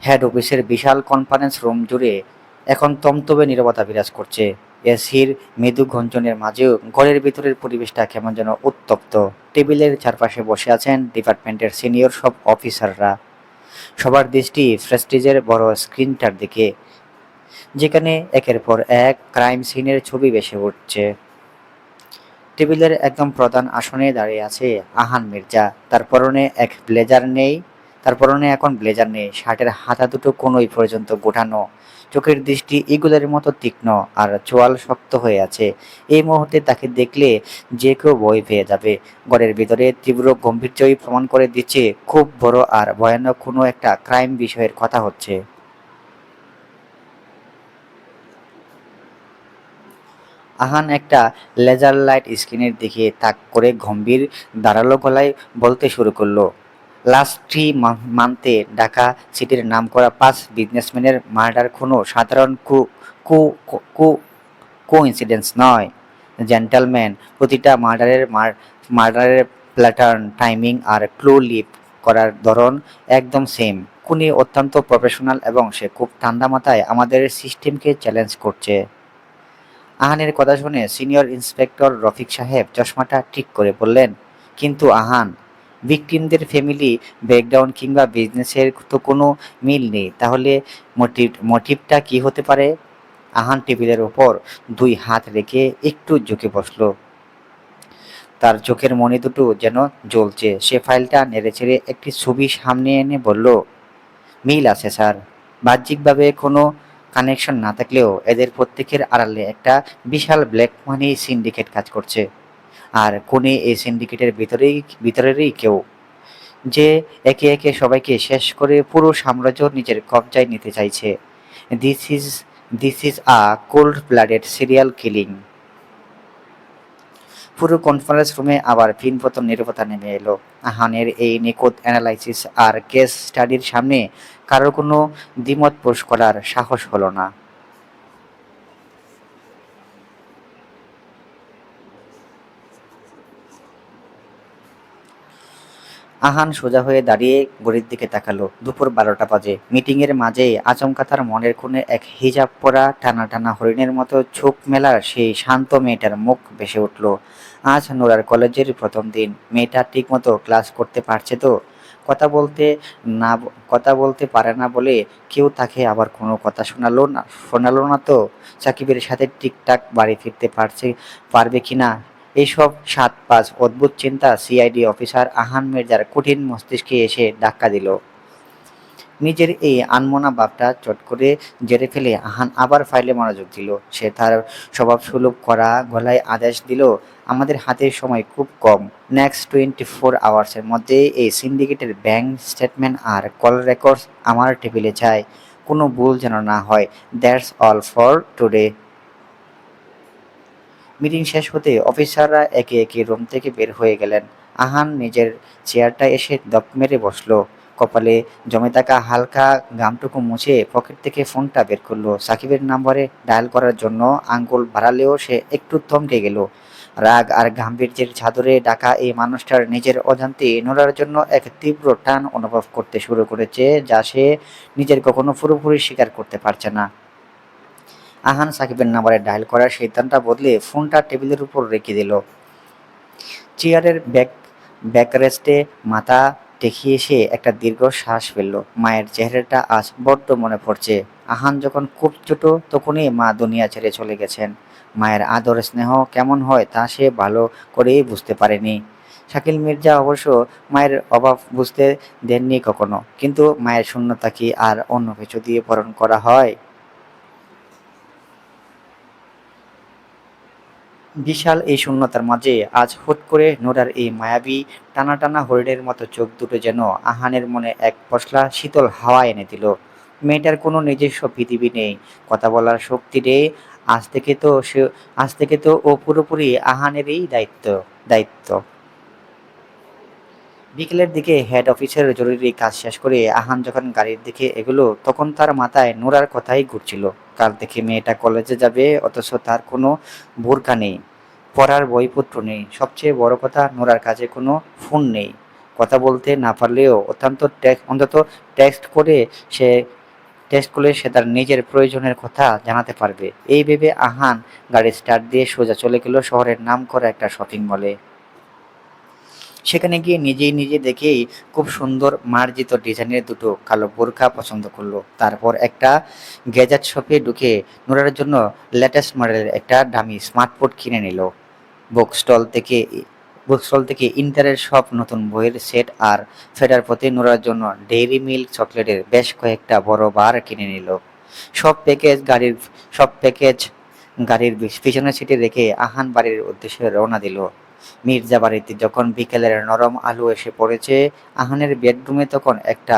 হেড অফিসের বিশাল কনফারেন্স রুম জুড়ে এখন তমতমে নীরবতা বিরাজ করছে। এসির মৃদু গঞ্জনের মাঝেও ঘরের ভিতরের পরিবেশটা কেমন যেন উত্তপ্ত। টেবিলের চারপাশে বসে আছেন ডিপার্টমেন্টের সিনিয়র সব অফিসাররা। সবার দৃষ্টি প্রেস্টিজের বড় স্ক্রিনটার দিকে, যেখানে একের পর এক ক্রাইম সিনের ছবি ভেসে উঠছে। টেবিলের একদম প্রধান আসনে দাঁড়িয়ে আছে আহান মির্জা। তার পরনে এখন ব্লেজার নেই, শার্টের হাতা দুটো কোনোই পর্যন্ত গোটানো। চোখের দৃষ্টি ইগলের মতো তীক্ষ্ণ আর চোয়াল শক্ত হয়ে আছে। এই মুহূর্তে তাকে দেখলে যে কেউ ভয় পেয়ে যাবে। ঘরের ভিতরে তীব্র গম্ভীর্যই প্রমাণ করে দিচ্ছে খুব বড় আর ভয়ানক কোনো একটা ক্রাইম বিষয়ের কথা হচ্ছে। আহান একটা লেজার লাইট স্ক্রিনের দিকে তাক করে গম্ভীর দাঁড়ালো গলায় বলতে শুরু করলো, লাস্ট 3 মান্থে ঢাকা সিটির নামকরা 5 বিজনেসম্যানের মার্ডার কোনো সাধারণ কু কু কু কোইন্সিডেন্স নয় জেন্টলম্যান। প্রতিটা মার্ডারের প্যাটার্ন, টাইমিং আর ক্লু লিভ করার ধরন একদম সেম। খুনি অত্যন্ত প্রফেশনাল এবং সে খুব ঠান্ডা মাথায় আমাদের সিস্টেমকে চ্যালেঞ্জ করছে। আহানের কথা শুনে সিনিয়র ইন্সপেক্টর রফিক সাহেব চশমাটা ঠিক করে বললেন, কিন্তু আহান, ভিকটিমদের ফ্যামিলি ব্যাকগ্রাউন্ড কিংবা বিজনেসের তো কোনো মিল নেই, তাহলে মোটিভটা কি হতে পারে? আহান টেবিলের ওপর 2 হাত রেখে একটু ঝুঁকে বসল। তার চোখের মণি দুটো যেন জ্বলছে। সে ফাইলটা নেড়েচেড়ে একটি ছবি সামনে এনে বলল, মিল আছে স্যার। বাহ্যিকভাবে কোনো কানেকশন না থাকলেও এদের প্রত্যেকের আড়ালে একটা বিশাল ব্ল্যাক মানি সিন্ডিকেট কাজ করছে। আর কোনে এই সিন্ডিকেটের ভিতরেরই কেউ, যে একে একে সবাইকে শেষ করে পুরো সাম্রাজ্য নিজের কবজায় নিতে চাইছে। This is this is a cold blooded serial killing. পুরো কনফারেন্স রুমে আবার ভিনপতন নীরবতা নেমে এলো। আহানের এই নিখুঁত অ্যানালাইসিস আর কেস স্টাডির সামনে কারো কোনো দ্বিমত পোষ করার সাহস হলো না। আহান সোজা হয়ে দাঁড়িয়ে ঘড়ির দিকে তাকালো। দুপুর 12টা বাজে। মিটিংয়ের মাঝেই আচমকা তার মনের কোণে এক হিজাব পরা টানা টানা হরিণের মতো চোখ মেলার সেই শান্ত মেয়েটার মুখ ভেসে উঠল। আজ নোরার কলেজের প্রথম দিন। মেয়েটা ঠিকমতো ক্লাস করতে পারছে তো? কথা বলতে পারে না বলে কেউ তাকে আবার কোনো কথা শোনালো না তো? সাকিবের সাথে ঠিকঠাক বাড়ি ফিরতে পারবে কিনা, এইসব ৭-৫ অদ্ভুত চিন্তা সিআইডি অফিসার আহান মির্জার কঠিন মস্তিষ্কে এসে ধাক্কা দিল। নিজের এই আনমনা ভাবটা চট করে ঝেড়ে ফেলে আহান আবার ফাইলে মনোযোগ দিল। সে তার স্বভাবসুলভ কড়া গলায় আদেশ দিল, আমাদের হাতে সময় খুব কম। নেক্সট 24 আওয়ার্সের মধ্যে এই সিন্ডিকেটের ব্যাংক স্টেটমেন্ট আর কল রেকর্ডস আমার টেবিলে চাই। কোনো ভুল যেন না হয়। That's all for today. Meeting শেষ হতে অফিসাররা একে একে রুম থেকে বের হয়ে গেলেন। আহান নিজের চেয়ারটায় এসে দপ মেরে বসল। কপালে জমে থাকা হালকা ঘামটুকু মুছে পকেট থেকে ফোনটা বের করলো। সাকিবের নম্বরে ডায়াল করার জন্য আঙ্গুল বাড়ালেও সে একটু থমকে গেল। রাগ আর গাম্ভীর্যের চাদরে ঢাকা এই মানুষটার নিজের অজান্তে নোরার জন্য এক তীব্র টান অনুভব করতে শুরু করেছে, যা সে নিজের কখনো পুরোপুরি স্বীকার করতে পারছে না। আহান সাকিবের নাম্বারে ডায়াল করার সিদ্ধান্ত বদলে ফোনটা টেবিলের উপর রেখে দিল। চেয়ারের ব্যাকরেস্টে মাথা ঠেকিয়ে সে একটা দীর্ঘ শ্বাস ফেলল। মায়ের চেহারাটা আজ বড্ড মনে পড়ছে। আহান যখন খুব ছোট তখনই মা দুনিয়া ছেড়ে চলে গেছেন। মায়ের আদর স্নেহ কেমন হয় তা সে ভালো করেই বুঝতে পারেনি। শাকিল মির্জা অবশ্য মায়ের অভাব বুঝতে দেননি কখনো, কিন্তু মায়ের শূন্যতা কি আর অন্য কিছু দিয়ে পূরণ করা হয়? বিশাল এই শূন্যতার মাঝে আজ হুট করে নোরার এই মায়াবী টানা টানা হরিণের মতো চোখ দুটো যেন আহানের মনে এক পশলা শীতল হাওয়া এনে দিল। মেয়েটার কোনো নিজস্ব পৃথিবী নেই, কথা বলার শক্তি নেই। আজ থেকে তো ও পুরোপুরি আহানেরই দায়িত্ব। বিকেলের দিকে হেড অফিসের জরুরি কাজ শেষ করে আহান যখন গাড়ির দিকে এগুলো, তখন তার মাথায় নোরার কথাই ঘুরছিল। কাল থেকে মেয়েটা কলেজে যাবে, অথচ তার কোনো বোরকা নেই, পড়ার বইপত্র নেই, সবচেয়ে বড় কথা নোরার কাছে কোনো ফোন নেই। কথা বলতে না পারলেও অন্তত টেক্সট করে সে সে তার নিজের প্রয়োজনের কথা জানাতে পারবে। এই ভেবে আহান গাড়ি স্টার্ট দিয়ে সোজা চলে গেল শহরের নামকরা একটা শপিং মলে। সেখানে গিয়ে নিজে দেখেই খুব সুন্দর মার্জিত ডিজাইনের দুটো কালো বোরকা পছন্দ করলো। তারপর একটা গ্যাজেট শপে ঢুকে নোরার জন্য লেটেস্ট মডেলের একটা দামি স্মার্টফোন কিনে নিল। বুক স্টল থেকে বুক স্টল থেকে ইন্টারের সব নতুন বইয়ের সেট আর ফেরার পথে নোরার জন্য ডেইরি মিল্ক চকলেটের বেশ কয়েকটা বড় বার কিনে নিল। সব প্যাকেজ গাড়ির সব প্যাকেজ গাড়ির পিছনের সিটে রেখে আহান বাড়ির উদ্দেশ্যে রওনা দিল। মির্জা বাড়িতে যখন বিকেলের নরম আলো এসে পড়েছে, আহানের বেডরুমে তখন একটা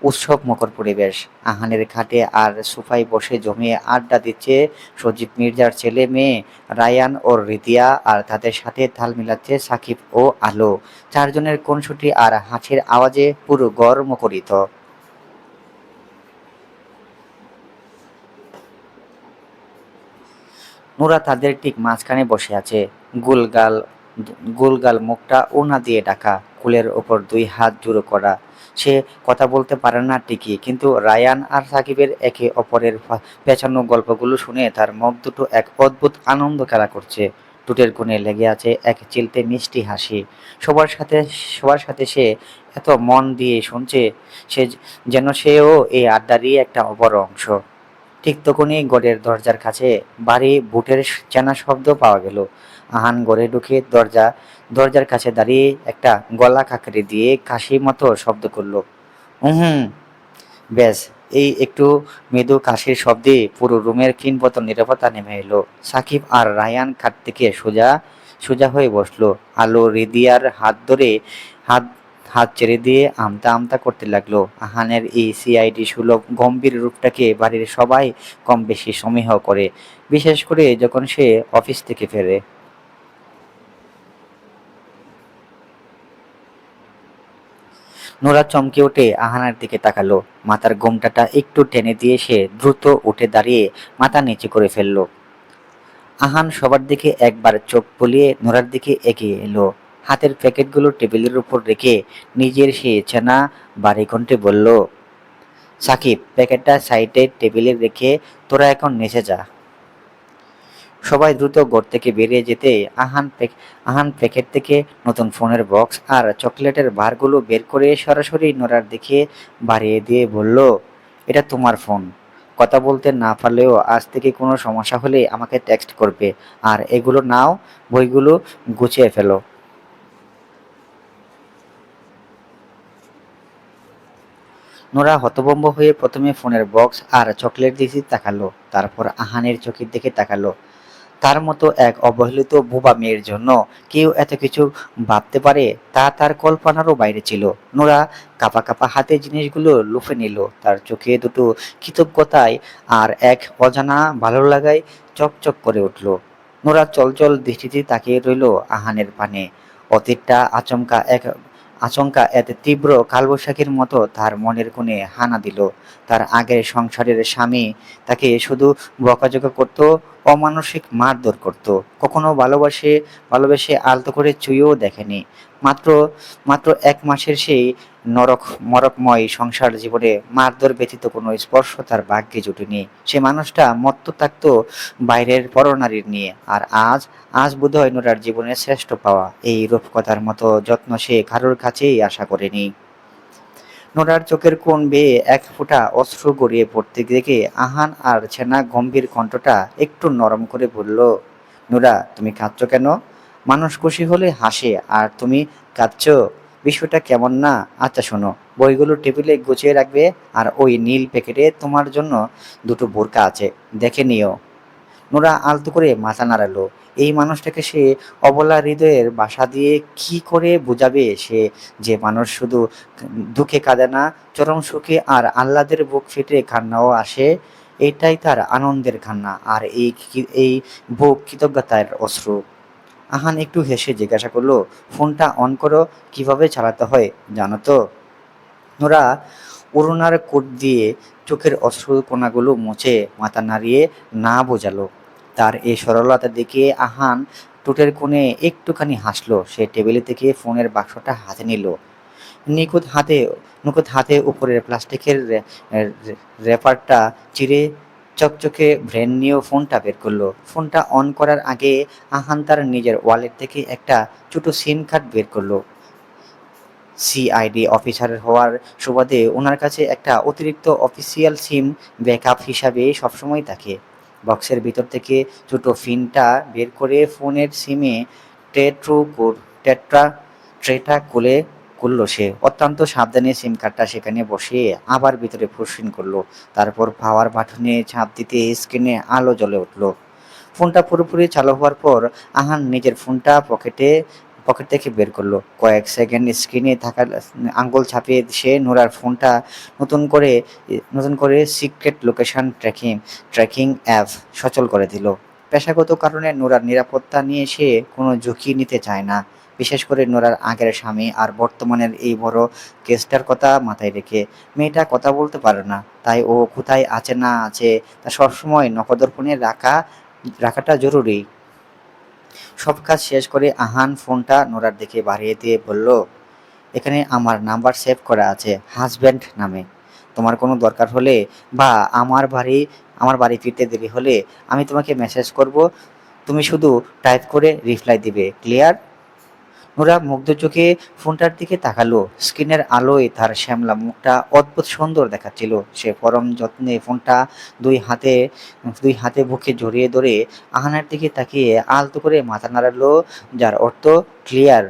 উৎসবমুখর পরিবেশ। আহানের খাটে আর সোফায় বসে জমিয়ে আড্ডা দিচ্ছে সজীব মির্জার ছেলে মেয়ে রায়ান ও রিদিয়া, আর তাদের সাথে তাল মিলাচ্ছে সাকিব ও আলো। চারজনের খুনসুটি আর হাসির আওয়াজে পুরো ঘর মুখরিত। নোরা তাদের ঠিক মাঝখানে বসে আছে। গোলগাল গোলগাল মুখটা ওড়না দিয়ে ঢাকা, কোলের ওপর দুই হাত জড়ো করা। সে কথা বলতে পারে না ঠিকই, কিন্তু রায়ান আর সাকিবের একে অপরের পেঁচানো গল্পগুলো শুনে তার মুখ দুটো এক অদ্ভুত আনন্দ খেলা করছে। ঠোঁটের কোণে লেগে আছে এক চিলতে মিষ্টি হাসি। সবার সাথে সবার সাথে সে এত মন দিয়ে শুনছে, সে যেন সেও এই আড্ডারই একটা অপর অংশ। ঠিক তখনই ঘরের দরজার কাছে ভারী বুটের চেনা শব্দ পাওয়া গেল। আহান ঘরে ঢুকে দরজার কাছে দাঁড়িয়ে একটা গলা খাকারি দিয়ে কাশির মতো শব্দ করলো। হুম। ব্যাস, এই একটু মৃদু কাশির শব্দে পুরো রুমের কিনবত নীরবতা নেমে এলো। সাকিব আর রায়ান খাট থেকে সোজা সোজা হয়ে বসলো। আলো রিদিয়ার হাত ধরে হাত হাত ছেড়ে দিয়ে আমতা আমতা করতে লাগলো। আহানের এই সিআইডি সুলভ গম্ভীর রূপটাকে বাড়ির সবাই কম বেশি সমীহ করে, বিশেষ করে যখন সে অফিস থেকে ফেরে। নোরা চমকে উঠে আহানার দিকে তাকালো। মাথার ঘোমটাটা একটু টেনে দিয়ে সে দ্রুত উঠে দাঁড়িয়ে মাথা নিচু করে ফেললো। আহান সবার দিকে একবার চোখ বুলিয়ে নোরার দিকে এগিয়ে এলো। হাতের প্যাকেটগুলো টেবিলের উপর রেখে নিজের সে চেনা বাড়ি কণ্ঠে বলল, সাকিব, প্যাকেটটা সাইডে টেবিলে রেখে তোরা এখন নিচে যা। সবাই দ্রুত ঘর থেকে বেরিয়ে যেতে আহান প্যাকেট থেকে নতুন ফোনের বক্স আর চকলেটের বারগুলো বের করে সরাসরি নোরার দিকে বাড়িয়ে দিয়ে বলল, এটা তোমার ফোন। কথা বলতে না পারলেও আজ থেকে কোনো সমস্যা হলে আমাকে টেক্সট করবে। আর এগুলো নাও, বইগুলো গুছিয়ে ফেলো। নোরা হতভম্ব হয়ে প্রথমে ফোনের বক্স আর চকলেট দিকে তাকালো, তারপর আহানের চোখের দিকে তাকালো। তার মতো এক অবহেলিত বোবা মেয়ের জন্য কেউ এত কিছু ভাবতে পারে, তা তার কল্পনারও বাইরে ছিল। নোরা কাঁপা কাঁপা হাতে জিনিসগুলো লুফে নিল, তার চোখে দুটো কৃতজ্ঞতায় আর এক অজানা ভালো লাগায় চকচক করে উঠল। নোরা চলচল দৃষ্টিতে তাকিয়ে রইল আহানের পানে। অতীতটা আচমকা এত তীব্র কালবৈশাখীর মতো তার মনের কোণে হানা দিল। তার আগের সংসারের স্বামী তাকে শুধু বকাঝকা করত, অমানসিক মারধর করত, কখনো ভালোবেসে আলতো করে ছুঁয়েও দেখেনি। মাত্র মাত্র 1 মাসের সেই মরকময় সংসার জীবনে মারধর ব্যতীত কোনো স্পর্শ তার ভাগ্যে জুটেনি। সে মানুষটা মত্ত থাকত বাইরের পরনারীর নিয়ে। আর আজ বোধহয় নোরার জীবনের শ্রেষ্ঠ পাওয়া এই রূপকথার মতো যত্ন সে কারোর কাছেই আশা করেনি। নোরার চোখের কোণ বেয়ে এক ফোঁটা অশ্রু গড়িয়ে পড়তে দেখে আহান আর ছেনা গম্ভীর কণ্ঠটা একটু নরম করে বলল, নোরা, তুমি কাঁদছো কেন? মানুষ খুশি হলে হাসে আর তুমি কাঁদছো, বিষয়টা কেমন না? আচ্ছা শোনো, বইগুলো টেবিলে গুছিয়ে রাখবে, আর ওই নীল প্যাকেটে তোমার জন্য দুটো বোরকা আছে, দেখে নিও। নোরা আলতো করে মাথা নাড়ালো। এই মানুষটাকে সে অবলা হৃদয়ের বাসা দিয়ে কি করে বোঝাবে সে যে মানুষ শুধু দুঃখে কাঁদে না, চরম সুখে আর আহ্লাদের বুক ফেটে কান্নাও আসে। এটাই তার আনন্দের কান্না, আর এই বুক কৃতজ্ঞতার অশ্রু। আহান একটু হেসে জিজ্ঞাসা করলো, ফোনটা অন করো, কিভাবে চালাতে হয় জানো তো? নোরা ওড়নার কোট দিয়ে চোখের অশ্রুকণাগুলো মুছে মাথা নাড়িয়ে না বোঝালো। তার এই সরলতা দেখে আহান ঠোঁটের কোণে একটুখানি হাসলো। সে টেবিলে থেকে ফোনের বাক্সটা হাতে নিল। নিখুঁত হাতে নিখুঁত হাতে উপরের প্লাস্টিকের র্যাপারটা চিরে চকচকে ব্র্যান্ড নিউ ফোনটা বের করলো। ফোনটা অন করার আগে আহান তার নিজের ওয়ালেট থেকে একটা ছোট সিম কার্ড বের করলো। সিআইডি অফিসার হওয়ার সুবাদে ওনার কাছে একটা অতিরিক্ত অফিসিয়াল সিম ব্যাকআপ হিসাবে সবসময় থাকে। বক্সের ভিতর থেকে ছোট পিনটা বের করে ফোনের সিমে টেট্রা ট্রেটা করলো সে। অত্যন্ত সাবধানে সিম কার্ডটা সেখানে বসিয়ে আবার ভিতরে পুশিন করলো। তারপর পাওয়ার বাটনে চাপ দিতে স্ক্রিনে আলো জ্বলে উঠলো। ফোনটা পুরোপুরি চালু হওয়ার পর আহান নিজের ফোনটা পকেট থেকে বের করলো। কয়েক সেকেন্ড স্ক্রিনে থাকা আঙ্গুল ছাপিয়ে সে নোরার ফোনটা নতুন করে সিক্রেট লোকেশন ট্র্যাকিং অ্যাপ সচল করে দিল। পেশাগত কারণে নোরার নিরাপত্তা নিয়ে সে কোনো ঝুঁকি নিতে চায় না, বিশেষ করে নোরার আগের স্বামী আর বর্তমানের এই বড় কেসটার কথা মাথায় রেখে। মেয়েটা কথা বলতে পারে না, তাই ও কোথায় আছে না আছে তা সবসময় নখদর্পণে রাখাটা জরুরি। সব কাজ শেষ করে আহান ফোনটা নোরার দিকে বাড়িয়ে দিয়ে বলল, এখানে আমার নাম্বার সেভ করা আছে হাজব্যান্ড নামে। তোমার কোনো দরকার হলে বা আমার বাড়ি ফিরতে দেরি হলে আমি তোমাকে মেসেজ করব, তুমি শুধু টাইপ করে রিপ্লাই দিবে। ক্লিয়ার? নোরা মুগ্ধ চোখে ফোনটার দিকে তাকালো। স্ক্রিনের আলোয় তার শ্যামলা মুখটা অদ্ভুত সুন্দর দেখাচ্ছিল। সে পরম যত্নে ফোনটা দুই হাতে দুই হাতে বুকে জড়িয়ে ধরে আহানের দিকে তাকিয়ে আলতো করে মাথা নাড়ালো, যার অর্থ ক্লিয়ার।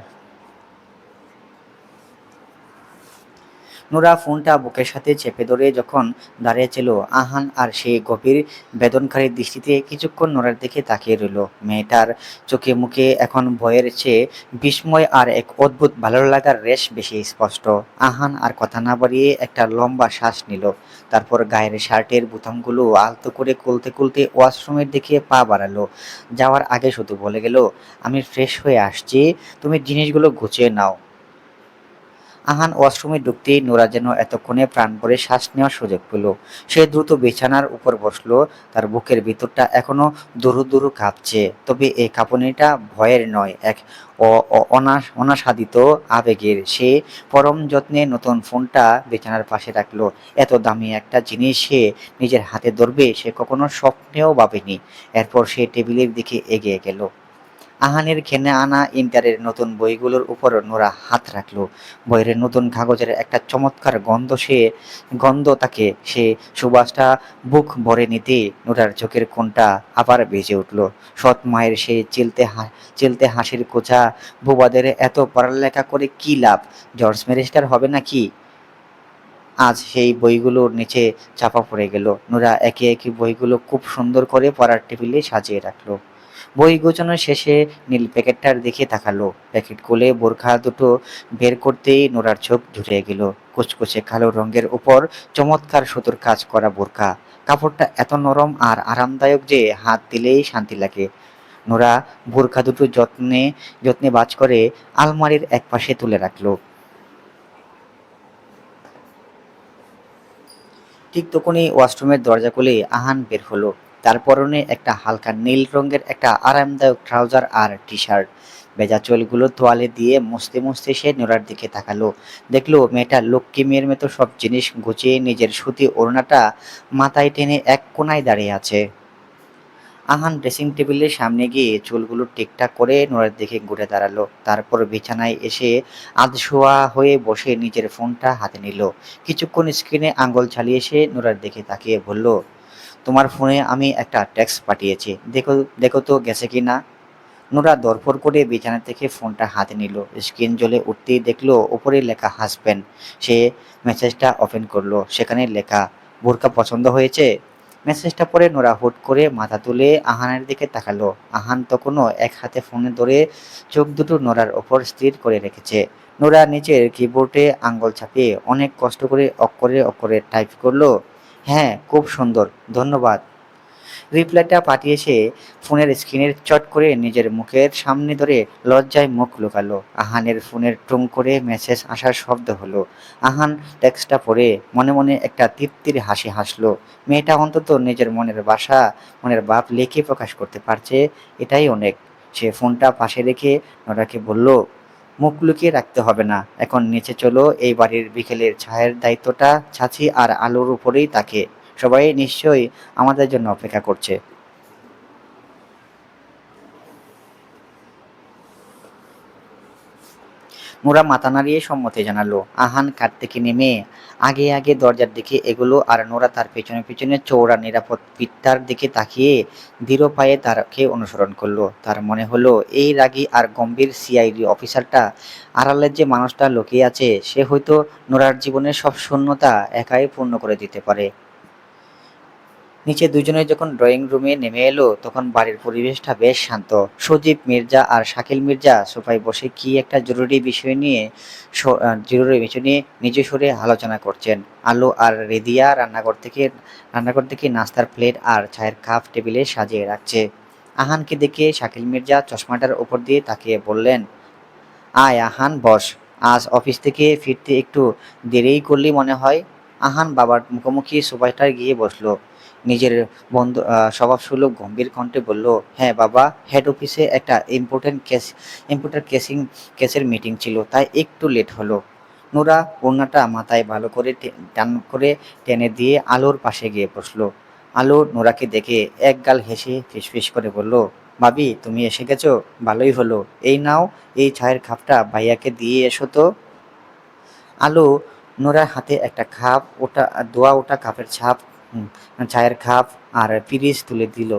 নোরা ফোনটা বুকের সাথে চেপে ধরে যখন দাঁড়িয়েছিল, আহান আর সে গভীর বেদনকারী দৃষ্টিতে কিছুক্ষণ নোরার দিকে তাকিয়ে রইল। মেয়েটার চোখে মুখে এখন ভয়ের চেয়ে বিস্ময় আর এক অদ্ভুত ভালো লাগার রেশ বেশি স্পষ্ট। আহান আর কথা না বাড়িয়ে একটা লম্বা শ্বাস নিল। তারপর গায়ের শার্টের বোতামগুলো আলতো করে খুলতে খুলতে ওয়াশরুমের দিকে পা বাড়ালো। যাওয়ার আগে শুধু বলে গেল, আমি ফ্রেশ হয়ে আসছি, তুমি জিনিসগুলো গুছিয়ে নাও। আহান ওয়াশরুমে ঢুকতেই নোরা যেন এতক্ষণে প্রাণ ভরে শ্বাস নেওয়ার সুযোগ পেল। সে দ্রুত বিছানার উপর বসলো। তার বুকের ভিতরটা এখনো দুরু দুরু কাঁপছে, তবে এই কাঁপুনিটা ভয়ের নয়, এক অনাস্বাদিত আবেগের। সে পরম যত্নে নতুন ফোনটা বিছানার পাশে রাখলো। এত দামি একটা জিনিস সে নিজের হাতে ধরবে সে কখনো স্বপ্নেও ভাবেনি। এরপর সে টেবিলের দিকে এগিয়ে গেল। আহানের কিনে আনা ইন্টারের নতুন বইগুলোর উপর নোরা হাত রাখল। বইয়ের নতুন কাগজের একটা চমৎকার গন্ধ তাকে সে সুবাসটা বুক ভরে নিতে নোরার চোখের কোণটা আবার বেজে উঠল। সৎ মায়ের সেই চিলতে হাসির কোঁচা, বুবাদের এত পড়ালেখা করে কি লাভ, জর্জ ব্যারিস্টার হবে নাকি? আজ সেই বইগুলোর নিচে চাপা পড়ে গেল। নোরা একে একে বইগুলো খুব সুন্দর করে পড়ার টেবিলে সাজিয়ে রাখলো। বই গোছানোর শেষে নীল প্যাকেটটার দিকে তাকালো। প্যাকেট খুলে বোরখা দুটো বের করতেই নোরার চোখ জুড়িয়ে গেল। কুচকুচে কালো রঙের উপর চমৎকার সুতোর কাজ করা বোরখা। কাপড়টা এত নরম আর আরামদায়ক যে হাত দিলেই শান্তি লাগে। নোরা বোরখা দুটো যত্নে যত্নে ভাঁজ করে আলমারির একপাশে তুলে রাখলো। ঠিক তখনই ওয়াশরুমের দরজা খুলে আহান বের হলো। তার পরনে একটা হালকা নীল রঙের একটা আরামদায়ক ট্রাউজার আর টি শার্ট। ভেজা চুলগুলো তোয়ালে দিয়ে মুছতে মুছতে সে নোরার দিকে তাকালো। দেখলো মেয়েটা লক্ষ্মী মেয়ের মতো সব জিনিস গুছিয়ে নিজের সুতি ওড়নাটা মাথায় টেনে এক কোনায় দাঁড়িয়ে আছে। আহান ড্রেসিং টেবিলের সামনে গিয়ে চুলগুলো ঠিকঠাক করে নোরার দিকে ঘুরে দাঁড়ালো। তারপর বিছানায় এসে আধশোয়া হয়ে বসে নিজের ফোনটা হাতে নিল। কিছুক্ষণ স্ক্রিনে আঙুল চালিয়ে সে নোরার দিকে তাকিয়ে বলল, তোমার ফোনে আমি একটা টেক্সট পাঠিয়েছি, দেখো দেখো তো গেছে কি না? নোরা ধড়ফড় করে বিছানা থেকে ফোনটা হাতে নিল। স্ক্রিন জ্বলে উঠতেই দেখলো উপরে লেখা হাসবেন্ড। সে মেসেজটা ওপেন করলো। সেখানে লেখা, বোরকা পছন্দ হয়েছে? মেসেজটা পড়ে নোরা হুট করে মাথা তুলে আহানের দিকে তাকালো। আহান তখনও এক হাতে ফোনে ধরে চোখ দুটো নোরার ওপর স্থির করে রেখেছে। নোরা নিচের কিবোর্ডে আঙ্গুল চাপিয়ে অনেক কষ্ট করে অক্ষরে অক্ষরে টাইপ করলো, হ্যাঁ খুব সুন্দর, ধন্যবাদ। রিপ্লাইটা পাঠিয়ে সে ফোনের স্ক্রিনের চট করে নিজের মুখের সামনে ধরে লজ্জায় মুখ লুকালো। আহানের ফোনের টুং করে মেসেজ আসার শব্দ হলো। আহান টেক্সটটা পড়ে মনে মনে একটা তৃপ্তির হাসি হাসলো। মেয়েটা অন্তত নিজের মনের ভাষা, মনের ভাব লিখে প্রকাশ করতে পারছে, এটাই অনেক। সে ফোনটা পাশে রেখে নোরাকে বলল, মুখ লুকিয়ে রাখতে হবে না, এখন নিচে চলো, এই বাড়ির বিকেলের ছায়ের দায়িত্বটা ছাঁচি আর আলোর উপরেই থাকে। সবাই নিশ্চয়ই আমাদের জন্য অপেক্ষা করছে। নোরা মাথা নাড়িয়ে সম্মতি জানালো। আহান কাঠ থেকে নেমে আগে আগে দরজার দিকে এগুলো আর নোরা তার পেছনে পেছনে চৌড়া নিরাপদ পিঠটার দিকে তাকিয়ে দৃঢ় পায়ে তারকে অনুসরণ করলো। তার মনে হলো এই রাগী আর গম্ভীর সিআইডি অফিসারটা আড়ালের যে মানুষটা লুকিয়ে আছে, সে হয়তো নোরার জীবনের সব শূন্যতা একাই পূর্ণ করে দিতে পারে। নিচে দুজনে যখন ড্রয়িং রুমে নেমে এলো তখন বাড়ির পরিবেশটা বেশ শান্ত। সজীব মির্জা আর শাকিল মির্জা সোফায় বসে কি একটা জরুরি বিষয় নিয়ে নিজ সুরে আলোচনা করছেন। আলো আর রেদিয়া রান্নাঘর থেকে নাস্তার প্লেট আর চায়ের কাপ টেবিলে সাজিয়ে রাখছে। আহানকে দেখে শাকিল মির্জা চশমাটার উপর দিয়ে তাকিয়ে বললেন, আয় আহান বস, আজ অফিস থেকে ফিরতে একটু দেরিই করলি মনে হয়। আহান বাবার মুখোমুখি সোফাটায় গিয়ে বসলো। নিজের বন্ধু স্বভাবসুলভ গম্ভীর কণ্ঠে বলল, হ্যাঁ বাবা, হেড অফিসে একটা ইম্পর্টেন্ট কেসের মিটিং ছিল, তাই একটু লেট হলো। নোরা ওড়নাটা মাথায় ভালো করে টান করে টেনে দিয়ে আলোর পাশে গিয়ে বসলো। আলো নোরাকে দেখে এক গাল হেসে ফিসফিস করে বলল, ভাবি তুমি এসে গেছো, ভালোই হলো। এই নাও, এই চায়ের কাপটা ভাইয়াকে দিয়ে এসো তো। আলো নোরার হাতে একটা কাপ, ওটা ধোয়া ওটা কাপের ছাপ, চায়ের কাপ আর পিরিচ তুলে দিল।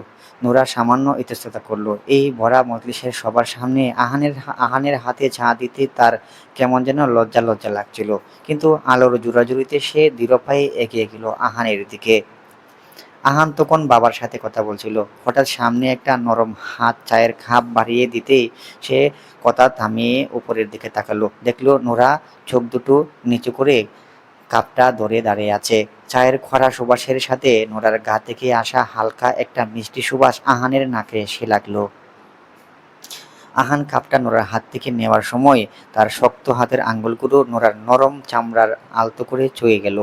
নোরা সামান্য ইতস্ততা করলো। এই ভরা মজলিসের সবার সামনে আহানের হাতে চা দিতে তার কেমন যেন লজ্জা লজ্জা লাগছিল। কিন্তু আলোর জোরাজুরিতে সে দৃঢ় পায়ে এগিয়ে গেল আহানের দিকে। আহান তখন বাবার সাথে কথা বলছিল। হঠাৎ সামনে একটা নরম হাত চায়ের কাপ বাড়িয়ে দিতেই সে কথা থামিয়ে উপরের দিকে তাকালো। দেখলো নোরা চোখ দুটো নিচু করে কাপটা ধরে দাঁড়িয়ে আছে। চায়ের খরা সুবাসের সাথে নোরার গা থেকে আসা হালকা একটা মিষ্টি সুবাস আহানের নাকে এসে লাগলো। আহান কাপটা নোরার হাত থেকে নেওয়ার সময় তার শক্ত হাতের আঙ্গুলগুলো নোরার নরম চামড়ার আলতো করে চুয়ে গেল।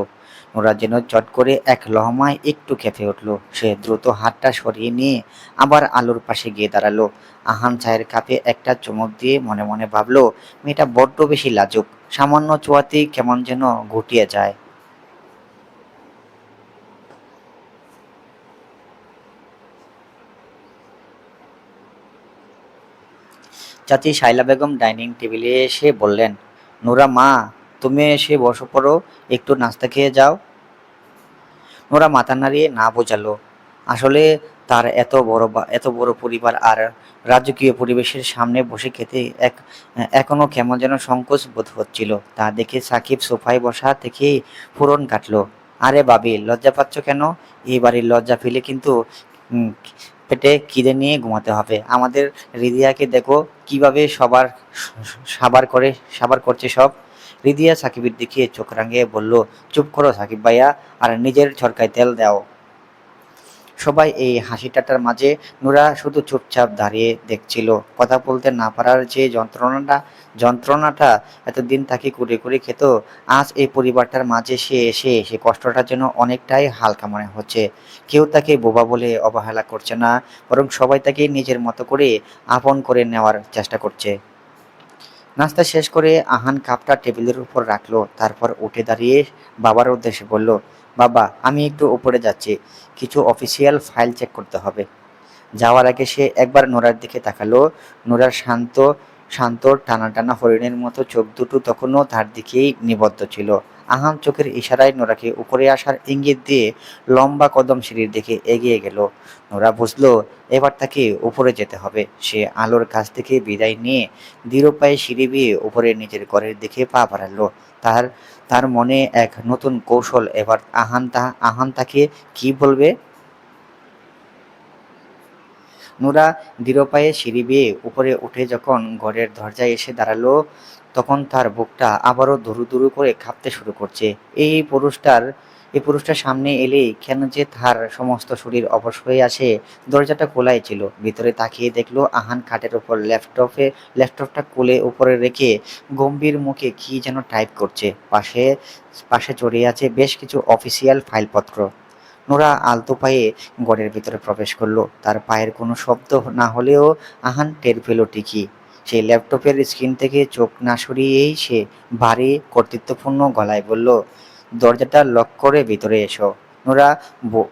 নোরা যেন চট করে এক লহমায় একটু কেঁপে উঠল। সে দ্রুত হাতটা সরিয়ে নিয়ে আবার আলোর পাশে গিয়ে দাঁড়ালো। আহান চায়ের কাপে একটা চুমুক দিয়ে মনে মনে ভাবলো, মেয়েটা বড্ড বেশি লাজুক, সামান্য ছোঁয়াতেই কেমন যেন গুটিয়ে যায়। চাচি শায়লা বেগম ডাইনিং টেবিলে এসে বললেন, নোরা মা, তুমি এসে বসো পড়ো, একটু নাস্তা খেয়ে যাও। নোরা মাথা নাড়িয়ে না বোঝালো। আসলে তার এত বড় পরিবার আর রাজকীয় পরিবেশের সামনে বসে খেতে এখনো কেমন যেন সংকোচ বোধ হচ্ছিল। তা দেখে সাকিব সোফায় বসা থেকেই ফুরন কাটলো। আরে ভাবি, লজ্জা পাচ্ছ কেন? এই বাড়ির লজ্জা পেলে কিন্তু উম, পেটে খিদে নিয়ে ঘুমাতে হবে। আমাদের রিদিয়াকে দেখো কিভাবে সাবার করছে সব। রিদিয়া সাকিবের দিকে চোখ রাঙিয়ে বলল, চুপ করো সাকিব ভাইয়া, আর নিজের ছড়কায় তেল দাও। সবাই এই হাসি ঠাট্টার মাঝে নুরা শুধু চুপচাপ দাঁড়িয়ে দেখছিল। কথা বলতে না পারার যে যন্ত্রণাটা এতদিন তাকে কুরে কুরে খেত, আজ এই পরিবারটার মাঝে সে এসে সে কষ্টটা যেন অনেকটাই হালকা মনে হচ্ছে। কেউ তাকে বোবা বলে অবহেলা করছে না, বরং সবাই তাকে নিজের মতো করে আপন করে নেওয়ার চেষ্টা করছে। নাস্তা শেষ করে আহান কাপটা টেবিলের উপর রাখলো। তারপর উঠে দাঁড়িয়ে বাবার উদ্দেশ্যে বলল, বাবা আমি একটু উপরে যাচ্ছি, কিছু অফিসিয়াল ফাইল চেক করতে হবে। যাওয়ার আগে সে একবার নোরার দিকে তাকালো। নোরার শান্ত শান্ত টানা টানা হরিণের মতো চোখ দুটো তখনও তার দিকেই নিবদ্ধ ছিল। আহান চোখের ইশারায় নোরাকে উপরে আসার ইঙ্গিত দিয়ে লম্বা কদম সিঁড়ির দিকে এগিয়ে গেল। নোরা বুঝলো এবার তাকে উপরে যেতে হবে। সে আলোর কাছ থেকে বিদায় নিয়ে দৃঢ় পায়ে সিঁড়ি বেয়ে উপরে নিজের ঘরের দিকে পা বাড়ালো। তার তার মনে এক নতুন কৌশল। এবার আহান তাকে কি বলবে। নোরা দৃঢ় পায়ে সিঁড়ি বেয়ে উপরে উঠে যখন ঘরের দরজায় এসে দাঁড়ালো, তখন তার বুকটা আবারও দুরু দুরু করে কাঁপতে শুরু করছে। এই পুরুষটার সামনে এলেই কেন যে তার সমস্ত শরীর অবশ হয়ে আসে। দরজাটা খোলাই ছিল। ভিতরে তাকিয়ে দেখলো আহান খাটের উপর ল্যাপটপটা কোলে উপরে রেখে গম্ভীর মুখে কি যেন টাইপ করছে। পাশে পাশে জড়িয়ে আছে বেশ কিছু অফিসিয়াল ফাইলপত্র। নোরা আলতো পায়ে ঘরের ভিতরে প্রবেশ করলো। তার পায়ের কোনো শব্দ না হলেও আহান টের পেল ঠিকই। সেই ল্যাপটপের স্ক্রিন থেকে চোখ না সরিয়েই সে ভারী কর্তৃত্বপূর্ণ গলায় বলল, দরজাটা লক করে ভিতরে এসো। নোরা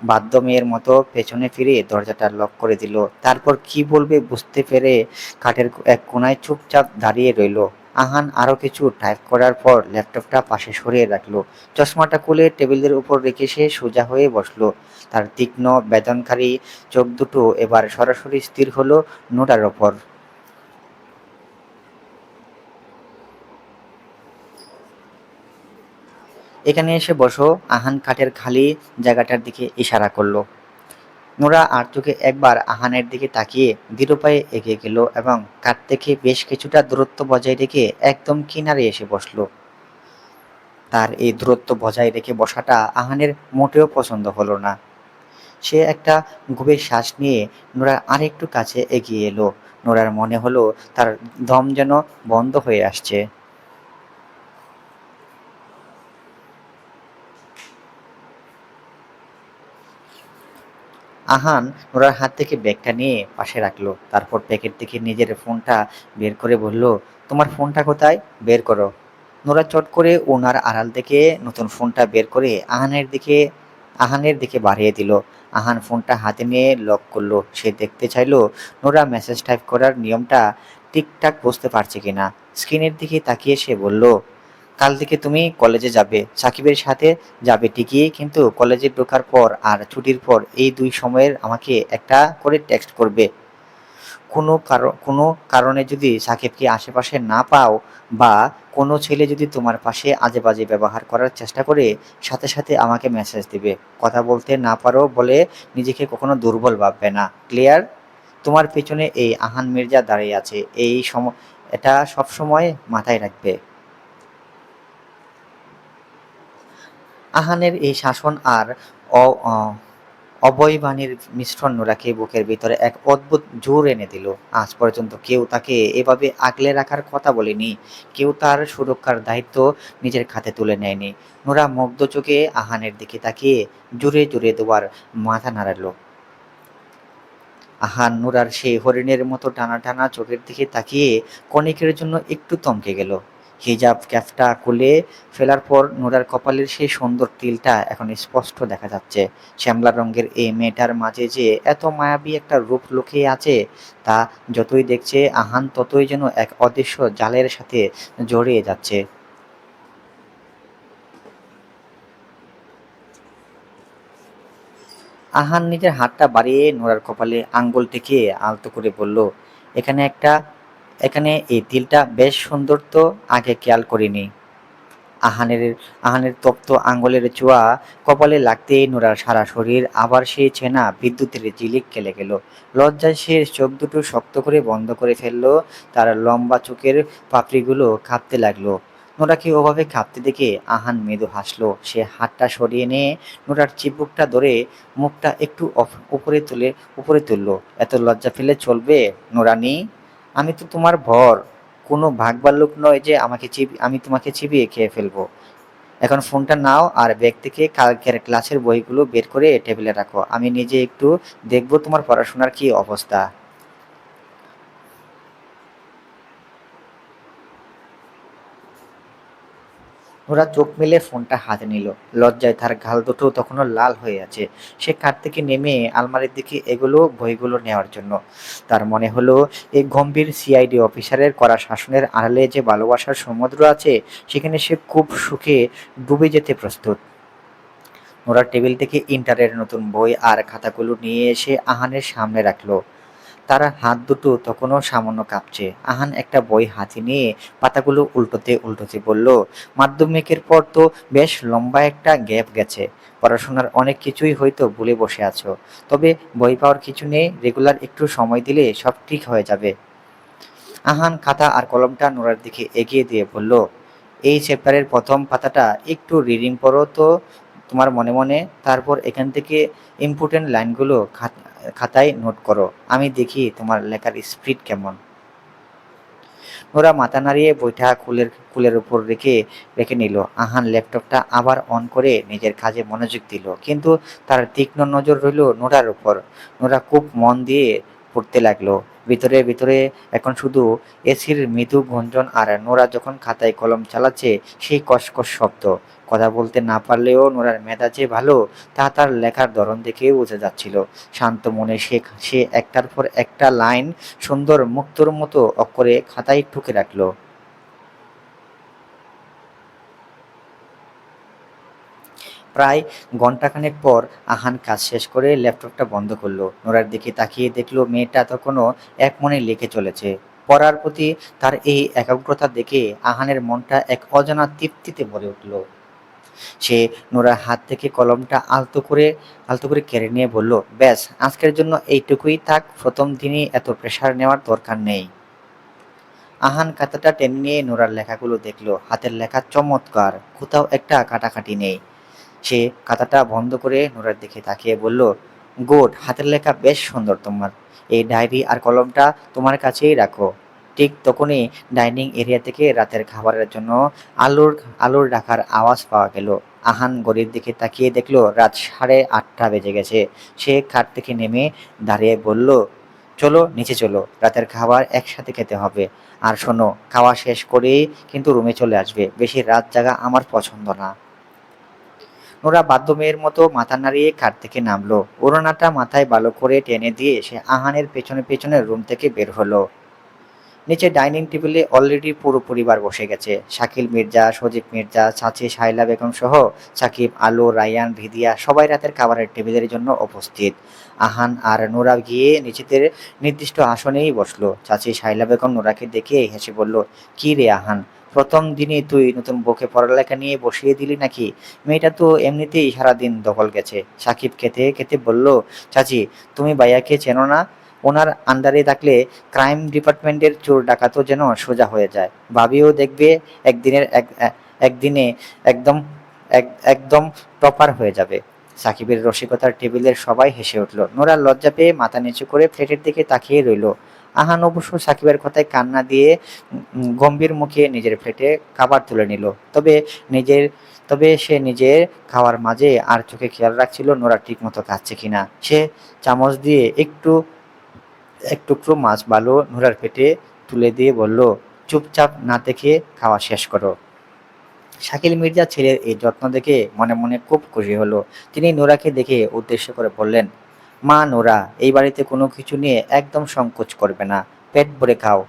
বাধ্য মেয়ের মতো পেছনে ফিরে দরজাটা লক করে দিল। তারপর কি বলবে বুঝতে পেরে খাটের এক কোনায় চুপচাপ দাঁড়িয়ে রইল। আহান আরো কিছু টাইপ করার পর ল্যাপটপটা পাশে সরিয়ে রাখলো। চশমাটা খুলে টেবিলের উপর রেখে সে সোজা হয়ে বসলো। তার তীক্ষ্ণ বেদনকারী চোখ দুটো এবার সরাসরি স্থির হলো নোরার ওপর। এখানে এসে বসো। আহান খাটের খালি জায়গাটার দিকে ইশারা করলো। নোরা আর চোখে একবার আহানের দিকে তাকিয়ে দৃঢ় পায়ে এগিয়ে গেল এবং কাঠ থেকে বেশ কিছুটা দূরত্ব বজায় রেখে একদম কিনারে এসে বসলো। তার এই দূরত্ব বজায় রেখে বসাটা আহানের মোটেও পছন্দ হলো না। সে একটা গভীর শ্বাস নিয়ে নোরার আরেকটু কাছে এগিয়ে এলো। নোরার মনে হলো তার দম যেন বন্ধ হয়ে আসছে। আহান নোরার হাত থেকে ব্যাগটা নিয়ে পাশে রাখলো। তারপর প্যাকেট থেকে নিজের ফোনটা বের করে বলল, তোমার ফোনটা কোথায়? বের করো। নোরা চট করে ওনার আড়াল থেকে নতুন ফোনটা বের করে আহানের দিকে বাড়িয়ে দিল। আহান ফোনটা হাতে নিয়ে লক করলো। সে দেখতে চাইলো নোরা মেসেজ টাইপ করার নিয়মটা ঠিকঠাক বুঝতে পারছে কিনা। স্ক্রিনের দিকে তাকিয়ে সে বলল, কাল থেকে তুমি কলেজে যাবে, সাকিবের সাথে যাবে ঠিকই, কিন্তু কলেজে ঢোকার পর আর ছুটির পর এই দুই সময়ের আমাকে একটা করে টেক্সট করবে। কোনো কারণে যদি সাকিবকে আশেপাশে না পাও বা কোনো ছেলে যদি তোমার পাশে আজেবাজে ব্যবহার করার চেষ্টা করে, সাথে সাথে আমাকে মেসেজ দিবে। কথা বলতে না পারো বলে নিজেকে কখনো দুর্বল ভাববে না। ক্লিয়ার? তোমার পেছনে এই আহান মির্জা দাঁড়িয়ে আছে, এটা সবসময় মাথায় রাখবে। আহানের এই শাসন আর অ- অ- অভয়বাণীর মিশ্রণ নোরাকে বুকের ভিতরে এক অদ্ভুত জোর এনে দিল। আজ পর্যন্ত কেউ তাকে এভাবে আগলে রাখার কথা বলেনি। কেউ তার সুরক্ষার দায়িত্ব নিজের খাতে তুলে নেয়নি। নোরা মুগ্ধ চোখে আহানের দিকে তাকিয়ে জোরে জোরে দুবার মাথা নাড়ালো। আহান নোরার সেই হরিণের মতো টানা টানা চোখের দিকে তাকিয়ে ক্ষণিকের জন্য একটু থমকে গেল। হিজাব ক্যাপটা খুলে ফেলার পর নোরার কপালের সেই সুন্দর তিলটা এখন স্পষ্ট দেখা যাচ্ছে। শ্যামলা রঙের এই মেয়েটার মাঝে যে এত মায়াবী একটা রূপ লুকিয়ে আছে, তা যতই দেখছে আহান ততই যেন এক অদৃশ্য জালের সাথে জড়িয়ে যাচ্ছে। আহান নিজের হাতটা বাড়িয়ে নোরার কপালে আঙ্গুল টেকে আলতো করে বলল, এখানে একটা এখানে এই তিলটা বেশ সুন্দর তো, আগে খেয়াল করিনি। আহানের আহানের তপ্ত আঙুলের ছোঁয়া কপালে লাগতেই নোরার সারা শরীর আবার সেই চেনা বিদ্যুতের ঝিলিক খেলে গেল। লজ্জায় সে চোখ দুটো শক্ত করে বন্ধ করে ফেললো। তার লম্বা চোখের পাপড়িগুলো কাঁপতে লাগলো। নোরাকে ওভাবে কাঁপতে দেখে আহান মৃদু হাসলো। সে হাতটা সরিয়ে নিয়ে নোরার চিবুকটা ধরে মুখটা একটু উপরে তুললো। এত লজ্জা ফেলে চলবে নোরানি? আমি তো তোমার ভর, কোনো ভাগবাল্লুক নয় যে আমি তোমাকে চিবিয়ে খেয়ে ফেলবো। এখন ফোনটা নাও আর ব্যাগ থেকে কালকের ক্লাসের বইগুলো বের করে টেবিলে রাখো। আমি নিজে একটু দেখবো তোমার পড়াশোনার কি অবস্থা। নোরা চোখ মেলে ফোনটা হাতে নিল। লজ্জায় তার গাল দুটো তখনও লাল হয়ে আছে। সে কার থেকে নেমে আলমারির দিকে এগোলো বইগুলো নেওয়ার জন্য। তার মনে হলো এই গম্ভীর সিআইডি অফিসারের কড়া শাসনের আড়ালে যে ভালোবাসার সমুদ্র আছে, সেখানে সে খুব সুখে ডুবে যেতে প্রস্তুত। নোরা টেবিল থেকে ইন্টারের নতুন বই আর খাতাগুলো নিয়ে এসে আহানের সামনে রাখলো। তার হাত দুটো তখনও সামান্য কাঁপছে। আহান একটা বই হাতে নিয়ে পাতাগুলো উল্টোতে উল্টোতে বলল, মাধ্যমিকের পর তো বেশ লম্বা একটা গ্যাপ গেছে। পড়াশোনার অনেক কিছুই হয়তো ভুলে বসে আছো। তবে বই পাওয়ার কিছু নেই, রেগুলার একটু সময় দিলে সব ঠিক হয়ে যাবে। আহান খাতা আর কলমটা নোরার দিকে এগিয়ে দিয়ে বলল, এই চ্যাপ্টারের প্রথম পাতাটা একটু রিডিং পড়ো তো তোমার মনে মনে। তারপর এখান থেকে ইম্পর্টেন্ট লাইনগুলো খাতায় নোট করো। আমি দেখি তোমার লেখার স্পিড কেমন। নোরা মাথা নাড়িয়ে বইটা কুলের উপর রেখে নিল। আহান ল্যাপটপটা আবার অন করে নিজের কাজে মনোযোগ দিল, কিন্তু তার তীক্ষ্ণ নজর রইল নোরার উপর। নোরা খুব মন দিয়ে পড়তে লাগলো। ভিতরে ভিতরে এখন শুধু এসির মৃদু গুঞ্জন আর নোরা যখন খাতায় কলম চালাচ্ছে সেই কসকস শব্দ। কথা বলতে না পারলেও নোরার মেধা যে ভালো তা তার লেখার ধরন দেখে বোঝা যাচ্ছিল। শান্ত মনে সে একটার পর একটা লাইন সুন্দর মুক্তোর মতো অক্ষরে খাতায় ঠুকে রাখল। প্রায় ঘণ্টাখানেক পর আহান কাজ শেষ করে ল্যাপটপটা বন্ধ করলো। নোরার দিকে তাকিয়ে দেখলো মেয়েটা তখনও একমনে লিখে চলেছে। পড়ার প্রতি তার এই একাগ্রতা দেখে আহানের মনটা এক অজানা তৃপ্তিতে ভরে উঠল। সে নোরার হাত থেকে কলমটা আলতো করে কেড়ে নিয়ে বলল, ব্যাস, আজকের জন্য এইটুকুই থাক। প্রথম দিনই এত প্রেশার নেওয়ার দরকার নেই। আহান খাতাটা টেনে নিয়ে নোরার লেখাগুলো দেখলো। হাতের লেখা চমৎকার, কোথাও একটা কাটাকাটি নেই। সে খাতাটা বন্ধ করে নোরার দিকে তাকিয়ে বলল, গুড, হাতের লেখা বেশ সুন্দর তোমার। এই ডায়েরি আর কলমটা তোমার কাছেই রাখো। ঠিক তখনই ডাইনিং এরিয়া থেকে রাতের খাবারের জন্য আলুর আলুর ডাকার আওয়াজ পাওয়া গেল। আহান ঘড়ির দিকে তাকিয়ে দেখলো রাত 8:30 বেজে গেছে। সে খাট থেকে নেমে দাঁড়িয়ে বলল, চলো নিচে চলো, রাতের খাবার একসাথে খেতে হবে। আর শোনো, খাওয়া শেষ করেই কিন্তু রুমে চলে আসবে, বেশি রাত জাগা আমার পছন্দ না। নোরা বাধ্য মেয়ের মতো মাথা নাড়িয়ে খাট থেকে নামলো। ওড়নাটা মাথায় ভালো করে টেনে দিয়ে সে আহানের পেছনে পেছনে রুম থেকে বের হলো। নিচে ডাইনিং টেবিলে অলরেডি পুরো পরিবার বসে গেছে। শাকিল মির্জা, সজীব মির্জা, চাচি শাইলা বেগম সহ সাকিব, আলো, রায়ান, ভিদিয়া সবাই রাতের খাবারের টেবিলের জন্য উপস্থিত। আহান আর নোরা গিয়ে নিজেদের নির্দিষ্ট আসনেই বসলো। চাচি শাইলা বেগম নোরাকে দেখে হেসে বলল, কি রে আহান, প্রথম দিনই তুই নতুন বউকে পড়ালেখা নিয়ে বসিয়ে দিলি নাকি? মেয়েটা তো এমনিতেই সারাদিন দখল গেছে। সাকিব খেতে খেতে বলল, চাচি, তুমি ভাইয়াকে চেনো না? ওনার আন্ডারে থাকলে ক্রাইম ডিপার্টমেন্টের চোর ডাকাতও যেন সোজা হয়ে যায়। ভাবিও দেখবে একদিনে একদম একদম টপার হয়ে যাবে। সাকিবের রসিকতার টেবিলের সবাই হেসে উঠল। নোরা লজ্জা পেয়ে মাথা নিচু করে প্লেটের দিকে তাকিয়ে রইল। আহান অবশ্য সাকিবের কথায় কান্না দিয়ে গম্ভীর মুখে নিজের প্লেটে খাবার তুলে নিল। নিজের সে নিজের খাওয়ার মাঝে আর চোখে খেয়াল রাখছিল নোরা ঠিক মতো খাচ্ছে কিনা। সে চামচ দিয়ে এক টুকরো মাছ ভালো নোরার পেটে তুলে দিয়ে বলল, চুপচাপ না দেখে খাওয়া শেষ করো। শাকিল মির্জা ছেলের এই যত্ন দেখে মনে মনে খুব খুশি হলো। তিনি নোরাকে দেখে উদ্দেশ্য করে বললেন, মা নোরা, এই বাড়িতে কোনো কিছু নিয়ে একদম সংকোচ করবে না, পেট ভরে খাও।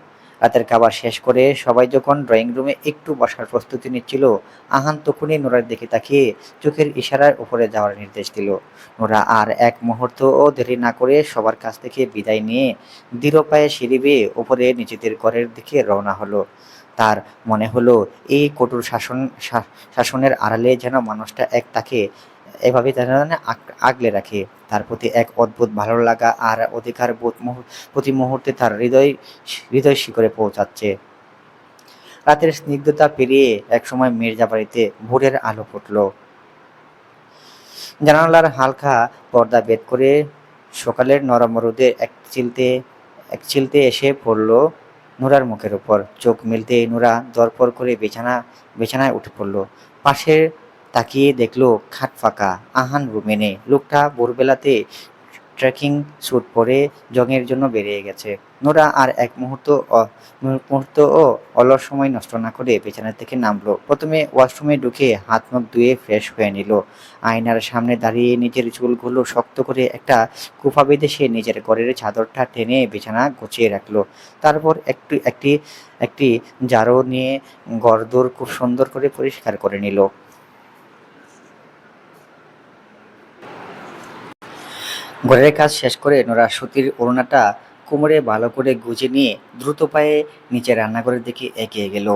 রাতের খাবার শেষ করে সবাই যখন ড্রয়িং রুমে একটু বসার প্রস্তুতি নিচ্ছিল, আহান তখনই নোরার দিকে তাকিয়ে চোখের ইশারার উপরে যাওয়ার নির্দেশ দিল। নোরা আর এক মুহূর্তও দেরি না করে সবার কাছ থেকে বিদায় নিয়ে দৃঢ় পায়ে সিঁড়ি বেয়ে উপরে নিজেদের ঘরের দিকে রওনা হলো। তার মনে হলো এই কঠোর শাসনের আড়ালে যেন মানুষটা তাকে এভাবে যেন আগলে রাখে। তার প্রতি এক অদ্ভুত ভালো লাগা আর অধিকার বোধ প্রতি মুহূর্তে তার হৃদয় শিখরে পৌঁছাচ্ছে। রাতের স্নিগ্ধতা পেরিয়ে একসময় মির্জা বাড়িতে ভোরের আলো ফুটল। জানালার হালকা পর্দা ভেদ করে সকালের নরম রোদে এক চিলতে এসে পড়ল নোরার মুখের উপর। চোখ মেলতেই নোরা দরপর করে বিছানায় উঠে পড়ল। পাশের তাকিয়ে দেখলো খাট ফাঁকা, আহান রুমে নেই। লোকটা ভোরবেলাতে ট্রেকিং স্যুট পরে জগের জন্য বেরিয়ে গেছে। নোরা আর এক মুহূর্তও অলস সময় নষ্ট না করে বিছানা থেকে নামলো। প্রথমে ওয়াশরুমে ঢুকে হাত মুখ ধুয়ে ফ্রেশ হয়ে নিল। আয়নার সামনে দাঁড়িয়ে নিজের চুলগুলো শক্ত করে একটা কুফা বেঁধে সে নিজের ঘরের চাদরটা টেনে বিছানা গুছিয়ে রাখলো। তারপর একটি একটি ঝাড়ু নিয়ে ঘরদোর খুব সুন্দর করে পরিষ্কার করে নিল। ঘরের কাজ শেষ করে নোরা সুতির ওড়নাটা কোমরে ভালো করে গুজে নিয়ে দ্রুত পায়ে নিচে রান্নাঘরের দিকে এগিয়ে গেল।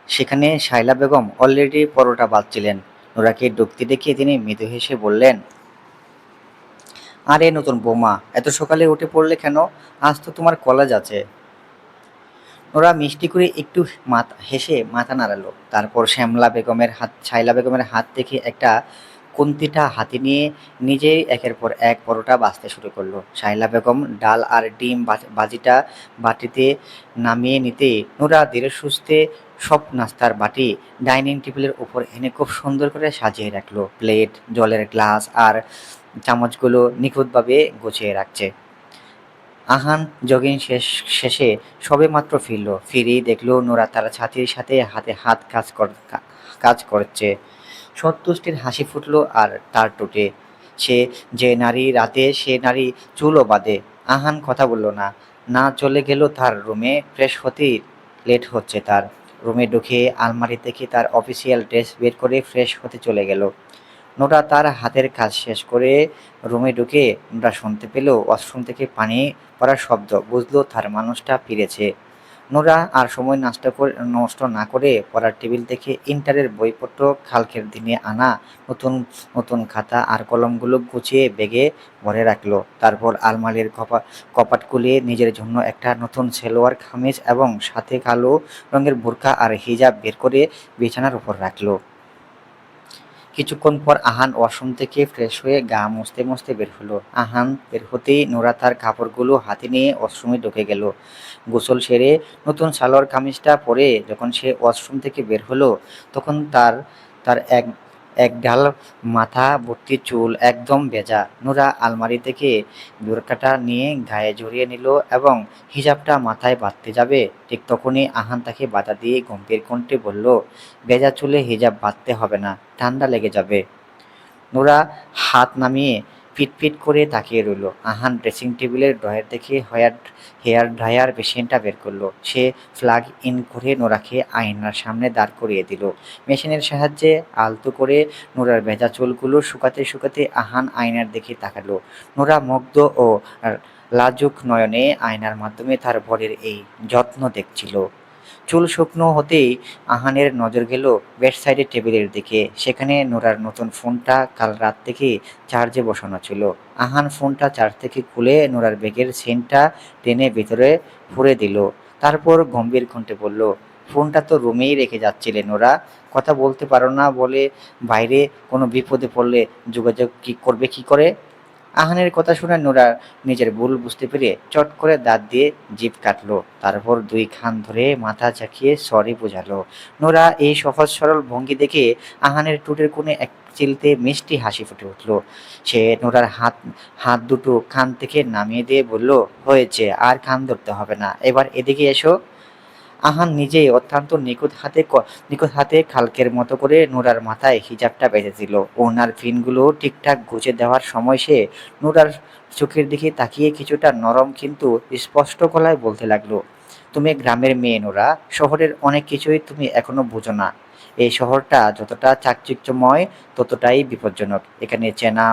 সেখানে শায়লা বেগম অলরেডি পরোটা বাঁধছিলেন। নোরাকে ঢুকতে দেখে তিনি মৃদু হেসে বললেন, আরে নতুন বৌমা, এত সকালে উঠে পড়লে কেন? আজ তো তোমার কলেজ আছে। নোরা মিষ্টি করে একটু হেসে মাথা নাড়ালো। তারপর শায়লা বেগমের হাত থেকে একটা খুন্তিটা হাতে নিয়ে নিজেই একের পর এক পরোটা ভাজতে শুরু করলো। শায়লা বেগম ডাল আর ডিম ভাজিটা বাটিতে নামিয়ে নিতে নোরা ধীরে সুস্থে সব নাস্তার বাটি ডাইনিং টেবিলের উপর এনে খুব সুন্দর করে সাজিয়ে রাখলো। প্লেট, জলের গ্লাস আর চামচগুলো নিখুঁতভাবে গুছিয়ে রাখছে। আহান জগিং শেষে সবেমাত্র ফিরেই দেখল নোরা তার ছাতির সাথে হাতে হাত কাজ করছে। সন্তুষ্টির হাসি ফুটলো আর তার ঠোঁটে। সে যে নারী রাতে সে নারী চুলও বাঁধে। আহান কথা বলল না। চলে গেল তার রুমে। ফ্রেশ হতেই লেট হচ্ছে তার। রুমে ঢুকে আলমারি থেকে তার অফিসিয়াল ড্রেস বের করে ফ্রেশ হতে চলে গেল। নোরা তার হাতের কাজ শেষ করে রুমে ঢুকে নোরা শুনতে পেল ওয়াশরুম থেকে পানি পড়ার শব্দ। বুঝলো তার মানুষটা ফিরেছে। নোরা আর সময় নষ্ট না করে পড়ার টেবিল থেকে ইন্টারের বইপত্র, কালকের দিনে আনা নতুন নতুন খাতা আর কলমগুলো গুছিয়ে ব্যাগে ভরে রাখলো। তারপর আলমারির কপাট খুলে নিজের জন্য একটা নতুন সালোয়ার কামিজ এবং সাথে কালো রঙের বোরকা আর হিজাব বের করে বিছানার উপর রাখলো। কিছুক্ষণ পর আহান ওয়াশরুম থেকে ফ্রেশ হয়ে গা মুছতে মুছতে বের হলো। আহান বের হতেই নোরা তার কাপড়গুলো হাতে নিয়ে ওয়াশরুমে ঢুকে গেল। গোসল সেরে নতুন সালোয়ার কামিজটা পরে যখন সে ওয়াশরুম থেকে বের হলো, তখন তার তার এক এক ঢাল মাথা ভর্তি চুল একদম ভেজা। নোরা আলমারি থেকে বোরকাটা নিয়ে গায়ে জড়িয়ে নিল এবং হিজাবটা মাথায় বাঁধতে যাবে। ঠিক তখনই আহান তাকে বাধা দিয়ে গম্ভীর কণ্ঠে বলল, ভেজা চুলে হিজাব বাঁধতে হবে না, ঠান্ডা লেগে যাবে। নোরা হাত নামিয়ে ফিটফিট করে তাকিয়ে রইল। আহান ড্রেসিং টেবিলের ড্রয়ার থেকে হেয়ার ড্রায়ার মেশিনটা বের করলো। সে প্লাগ ইন করে নোরাকে আয়নার সামনে দাঁড় করিয়ে দিল। মেশিনের সাহায্যে আলতো করে নোরার ভেজা চুলগুলো শুকাতে শুকাতে আহান আয়নার দিকে তাকালো। নোরা মুগ্ধ ও লাজুক নয়নে আয়নার মাধ্যমে তার বরের এই যত্ন দেখছিল। চুল শুকনো হতেই আহানের নজর গেল বেডসাইডের টেবিলের দিকে। সেখানে নোরার নতুন ফোনটা কাল রাত থেকে চার্জে বসানো ছিল। আহান ফোনটা চার্জ থেকে খুলে নোরার ব্যাগের চেইনটা টেনে ভেতরে ভরে দিল। তারপর গম্ভীর কণ্ঠে বলল, ফোনটা তো রুমেই রেখে যাচ্ছিলে নোরা, কথা বলতে পারো না বলে বাইরে কোনো বিপদে পড়লে যোগাযোগ কি করে? আহানের কথা শুনে নোরা নিজের ভুল বুঝতে পেরে চট করে দাঁত দিয়ে জিভ কাটলো। তারপর দুই কান ধরে মাথা ঝাঁকিয়ে সরি বোঝালো। নোরা এই সহজ সরল ভঙ্গি দেখে আহানের ঠোঁটের কোণে এক চিলতে মিষ্টি হাসি ফুটে উঠল। সে নোরার হাত হাত দুটো কান থেকে নামিয়ে দিয়ে বলল, হয়েছে, আর কান ধরতে হবে না, এবার এদিকে এসো। আহান নিজেই অত্যন্ত নিখুঁত হাতে কালকের মতো করে নোরার মাথায় হিজাবটা বেঁধে দিল। ওনার পিনগুলো ঠিকঠাক গুঁজে দেওয়ার সময় সে নোরার চোখের দিকে তাকিয়ে কিছুটা নরম কিন্তু স্পষ্ট গলায় বলতে লাগলো, তুমি গ্রামের মেয়ে নোরা, শহরের অনেক কিছুই তুমি এখনো বুঝো না। এই শহরটা যতটা চাকচিক্যময় ততটাই বিপজ্জনক। এখানে চেনা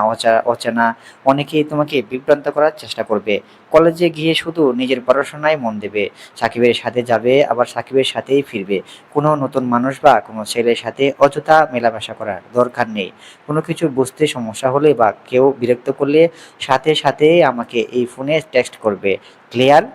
অচেনা অনেকেই তোমাকে বিভ্রান্ত করার চেষ্টা করবে। কলেজে গিয়ে শুধু নিজের পড়াশোনায় মন দেবে, সাকিবের সাথে যাবে আবার সাকিবের সাথেই ফিরবে। কোনো নতুন মানুষ বা কোনো ছেলের সাথে অযথা মেলামেশা করার দরকার নেই। কোনো কিছু বুঝতে সমস্যা হলে বা কেউ বিরক্ত করলে সাথে সাথে আমাকে এই ফোনে টেক্সট করবে। ক্লিয়ার?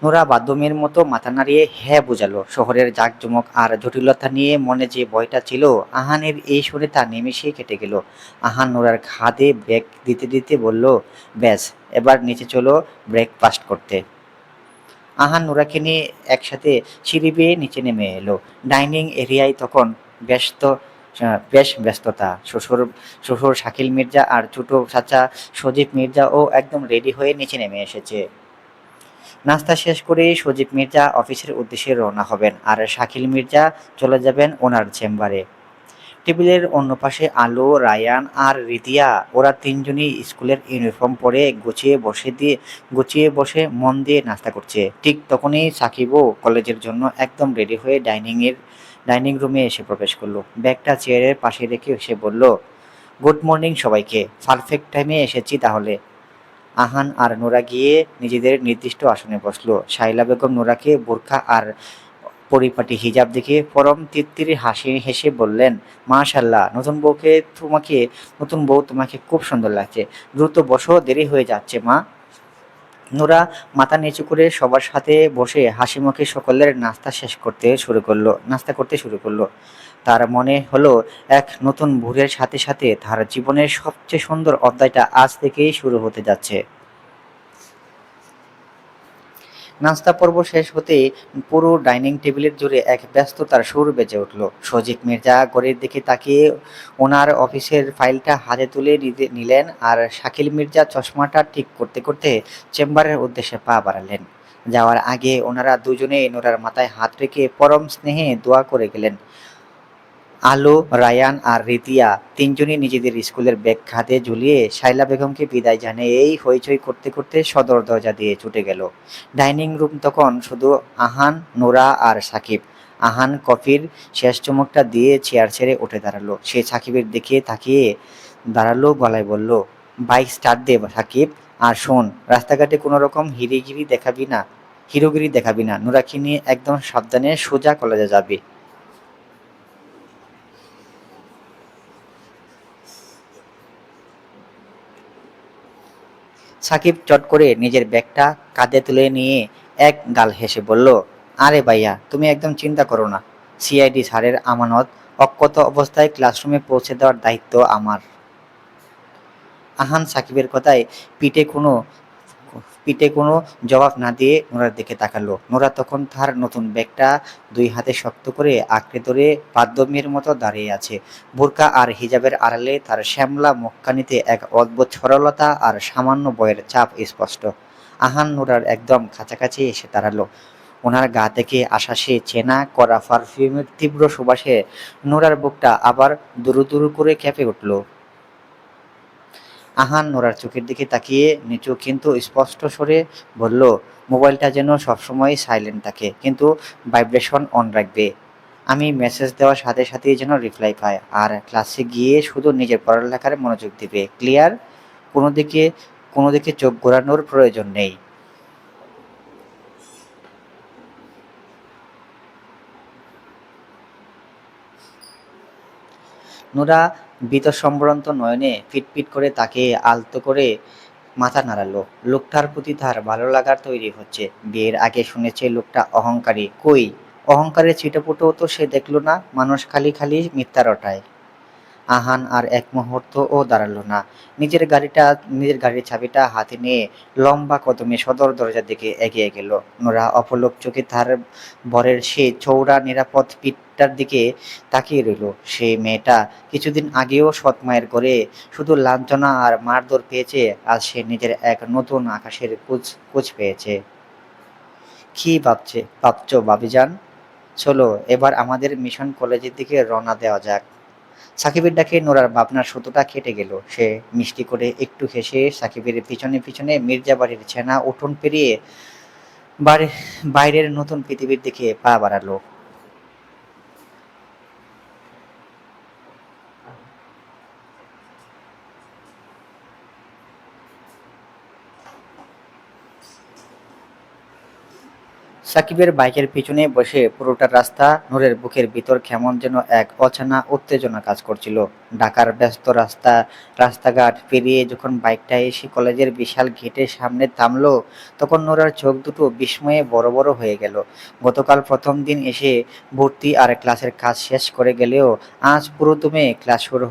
নোরা বাথরুমের মতো মাথা নাড়িয়ে হ্যাঁ বোঝালো। শহরের জাঁকজমক আর জটিলতা নিয়ে মনে যে ভয়টা ছিল, আহানের এই শুনে তা নিমেষেই কেটে গেল। আহান নোরার খাদে ব্যাগ দিতে দিতে বলল, ব্যাস, এবার নিচে চলো ব্রেকফাস্ট করতে। আহান নুরাকে নিয়ে একসাথে সিঁড়ি বেয়ে নিচে নেমে এলো। ডাইনিং এরিয়ায় তখন ব্যস্ত বেশ ব্যস্ততা। শ্বশুর শাকিল মির্জা আর ছোট চাচা সজীব মির্জা ও একদম রেডি হয়ে নিচে নেমে এসেছে। নাস্তা শেষ করে সজীব মির্জা অফিসের উদ্দেশ্যে রওনা হবেন আর শাকিল মির্জা চলে যাবেন ওনার চেম্বারে। টেবিলের অন্য পাশে আলো, রায়ান আর রিদিয়া ওরা তিনজনই স্কুলের ইউনিফর্ম পরে গুছিয়ে বসে মন দিয়ে নাস্তা করছে। ঠিক তখনই সাকিবও কলেজের জন্য একদম রেডি হয়ে ডাইনিং রুমে এসে প্রবেশ করলো। ব্যাগটা চেয়ারের পাশে রেখে সে বলল, গুড মর্নিং সবাইকে, পারফেক্ট টাইমে এসেছি তাহলে। আহান আর নোরা গিয়ে নিজেদের নির্দিষ্ট আসনে বসলো। শাইলা বেগম নোরাকে বোরখা আর পরিপাটি হিজাব দেখে পরম তৃপ্তির হাসি হেসে বললেন, মাশাআল্লাহ, নতুন বউ তোমাকে খুব সুন্দর লাগছে। দ্রুত বসো, দেরি হয়ে যাচ্ছে মা। নোরা মাথা নিচু করে সবার সাথে বসে হাসিমুখে সকলের নাস্তা করতে শুরু করলো। তার মনে হলো এক নতুন ভোরের সাথে সাথে তার জীবনের সবচেয়ে সুন্দর অধ্যায়টা আজ থেকেই শুরু হতে যাচ্ছে। নাস্তা পর্ব শেষ হতেই পুরো ডাইনিং টেবিলের জুড়ে এক ব্যস্ততার সুর বেজে উঠল। সজীব মির্জা ঘড়ির দিকে তাকিয়ে ওনার অফিসের ফাইলটা হাতে তুলে নিলেন আর শাকিল মির্জা চশমাটা ঠিক করতে করতে চেম্বারের উদ্দেশ্যে পা বাড়ালেন। যাওয়ার আগে ওনারা দুজনেই নোরার মাথায় হাত রেখে পরম স্নেহে দোয়া করে গেলেন। আলো, রায়ান আর রিদিয়া তিনজনই নিজেদের স্কুলের ব্যাগ কাঁধে ঝুলিয়ে শায়লা বেগমকে বিদায় জানিয়ে এই হইচই করতে করতে সদর দরজা দিয়ে ছুটে গেল। ডাইনিং রুম তখন শুধু আহান, নোরা আর সাকিব। আহান কফির শেষ চুমুকটা দিয়ে চেয়ার ছেড়ে উঠে দাঁড়ালো। সে সাকিবের দিকে তাকিয়ে দাঁড়ালো, গলায় বলল, বাইক স্টার্ট দে সাকিব, আর শোন, রাস্তাঘাটে কোনো রকম হিরোগিরি দেখাবি না। নোরাকে নিয়ে একদম সাবধানে সোজা কলেজে যাবি। সাকিব চট করে নিজের ব্যাগটা কাঁধে তুলে নিয়ে এক গাল হেসে বলল, আরে ভাইয়া, তুমি একদম চিন্তা করো না। সিআইডি স্যারের আমানত অক্ষত অবস্থায় ক্লাসরুমে পৌঁছে দেওয়ার দায়িত্ব আমার। আহান সাকিবের কথায় পিঠে কোনো পিঠে কোনো জবাব না দিয়ে নোরার দিকে তাকালো। নোরা তখন তার নতুন ব্যাগটা দুই হাতে শক্ত করে আঁকড়ে ধরে বাদ্যমের মতো দাঁড়িয়ে আছে। বোরকা আর হিজাবের আড়ালে তার শ্যামলা মুখখানিতে এক অদ্ভুত সরলতা আর সামান্য ভয়ের ছাপ স্পষ্ট। আহান নোরার একদম কাছাকাছি এসে দাঁড়ালো। ওনার গা থেকে আসা সে চেনা করা পারফিউমের তীব্র সুবাসে নোরার বুকটা আবার দুরু দুরু করে কেঁপে উঠল। আহান নোরার চোখের দিকে তাকিয়ে নিচু কিন্তু স্পষ্ট স্বরে বলল, মোবাইলটা যেন সবসময় সাইলেন্ট থাকে, কিন্তু ভাইব্রেশন অন রাখবে। আমি মেসেজ দেওয়ার সাথে সাথেই যেন রিপ্লাই পায়, আর ক্লাসে গিয়ে শুধু নিজের পড়ালেখার মনোযোগ দিবে। ক্লিয়ার? কোনো দিকে কোনো দিকে চোখ ঘোরানোর প্রয়োজন নেই। নোরা ভীতসম্ভ্রান্ত নয়নে পিটপিট করে তাকে আলতো করে মাথা নাড়ালো। লোকটার প্রতি তার ভালো লাগার তৈরি হচ্ছে। বিয়ের আগে শুনেছে লোকটা অহংকারী, কই অহংকারের ছিটেফোঁটাও তো সে দেখলো না। মানুষ খালি খালি মিথ্যা রটায়। আহান আর এক মুহূর্তও দাঁড়ালো না। নিজের গাড়ির চাবিটা হাতে নিয়ে লম্বা কদমে সদর দরজার দিকে এগিয়ে গেল। নোরা অপলক চোখে তার বরের সেই চৌড়া নিরাপদ পিঠটার দিকে তাকিয়ে রইল। সেই মেয়েটা কিছুদিন আগেও সৎ মায়ের ঘরে শুধু লাঞ্ছনা আর মারধর পেয়েছে, আজ সে নিজের এক নতুন আকাশের খোঁজ পেয়েছে। কি ভাবছো ভাবিজান? চলো এবার আমাদের মিশন কলেজের দিকে রওনা দেওয়া যাক। সাকিবের ডাকে নোরার ভাবনার সুতোটা কেটে গেল। সে মিষ্টি করে একটু হেসে সাকিবের পিছনে পিছনে মির্জাবাড়ির ছেনা উঠোন পেরিয়ে বাড়ি বাইরের নতুন পৃথিবীর দিকে পা বাড়ালো। সাকিবের বাইকের পিছনে বসে পুরোটা রাস্তা নূরের বুকের ভিতর কেমন যেন এক অচেনা উত্তেজনা কাজ করছিল। ঢাকার ব্যস্ত রাস্তাঘাট পেরিয়ে যখন বাইকটা এসে কলেজের বিশাল গেটের সামনে থামলো, তখন নোরার চোখ দুটো বিস্ময়ে বড় বড় হয়ে গেল। গতকাল প্রথম দিন এসে ভর্তি আর ক্লাসের কাজ শেষ করে গেলেও আজ পুরোদমে ক্লাস শুরু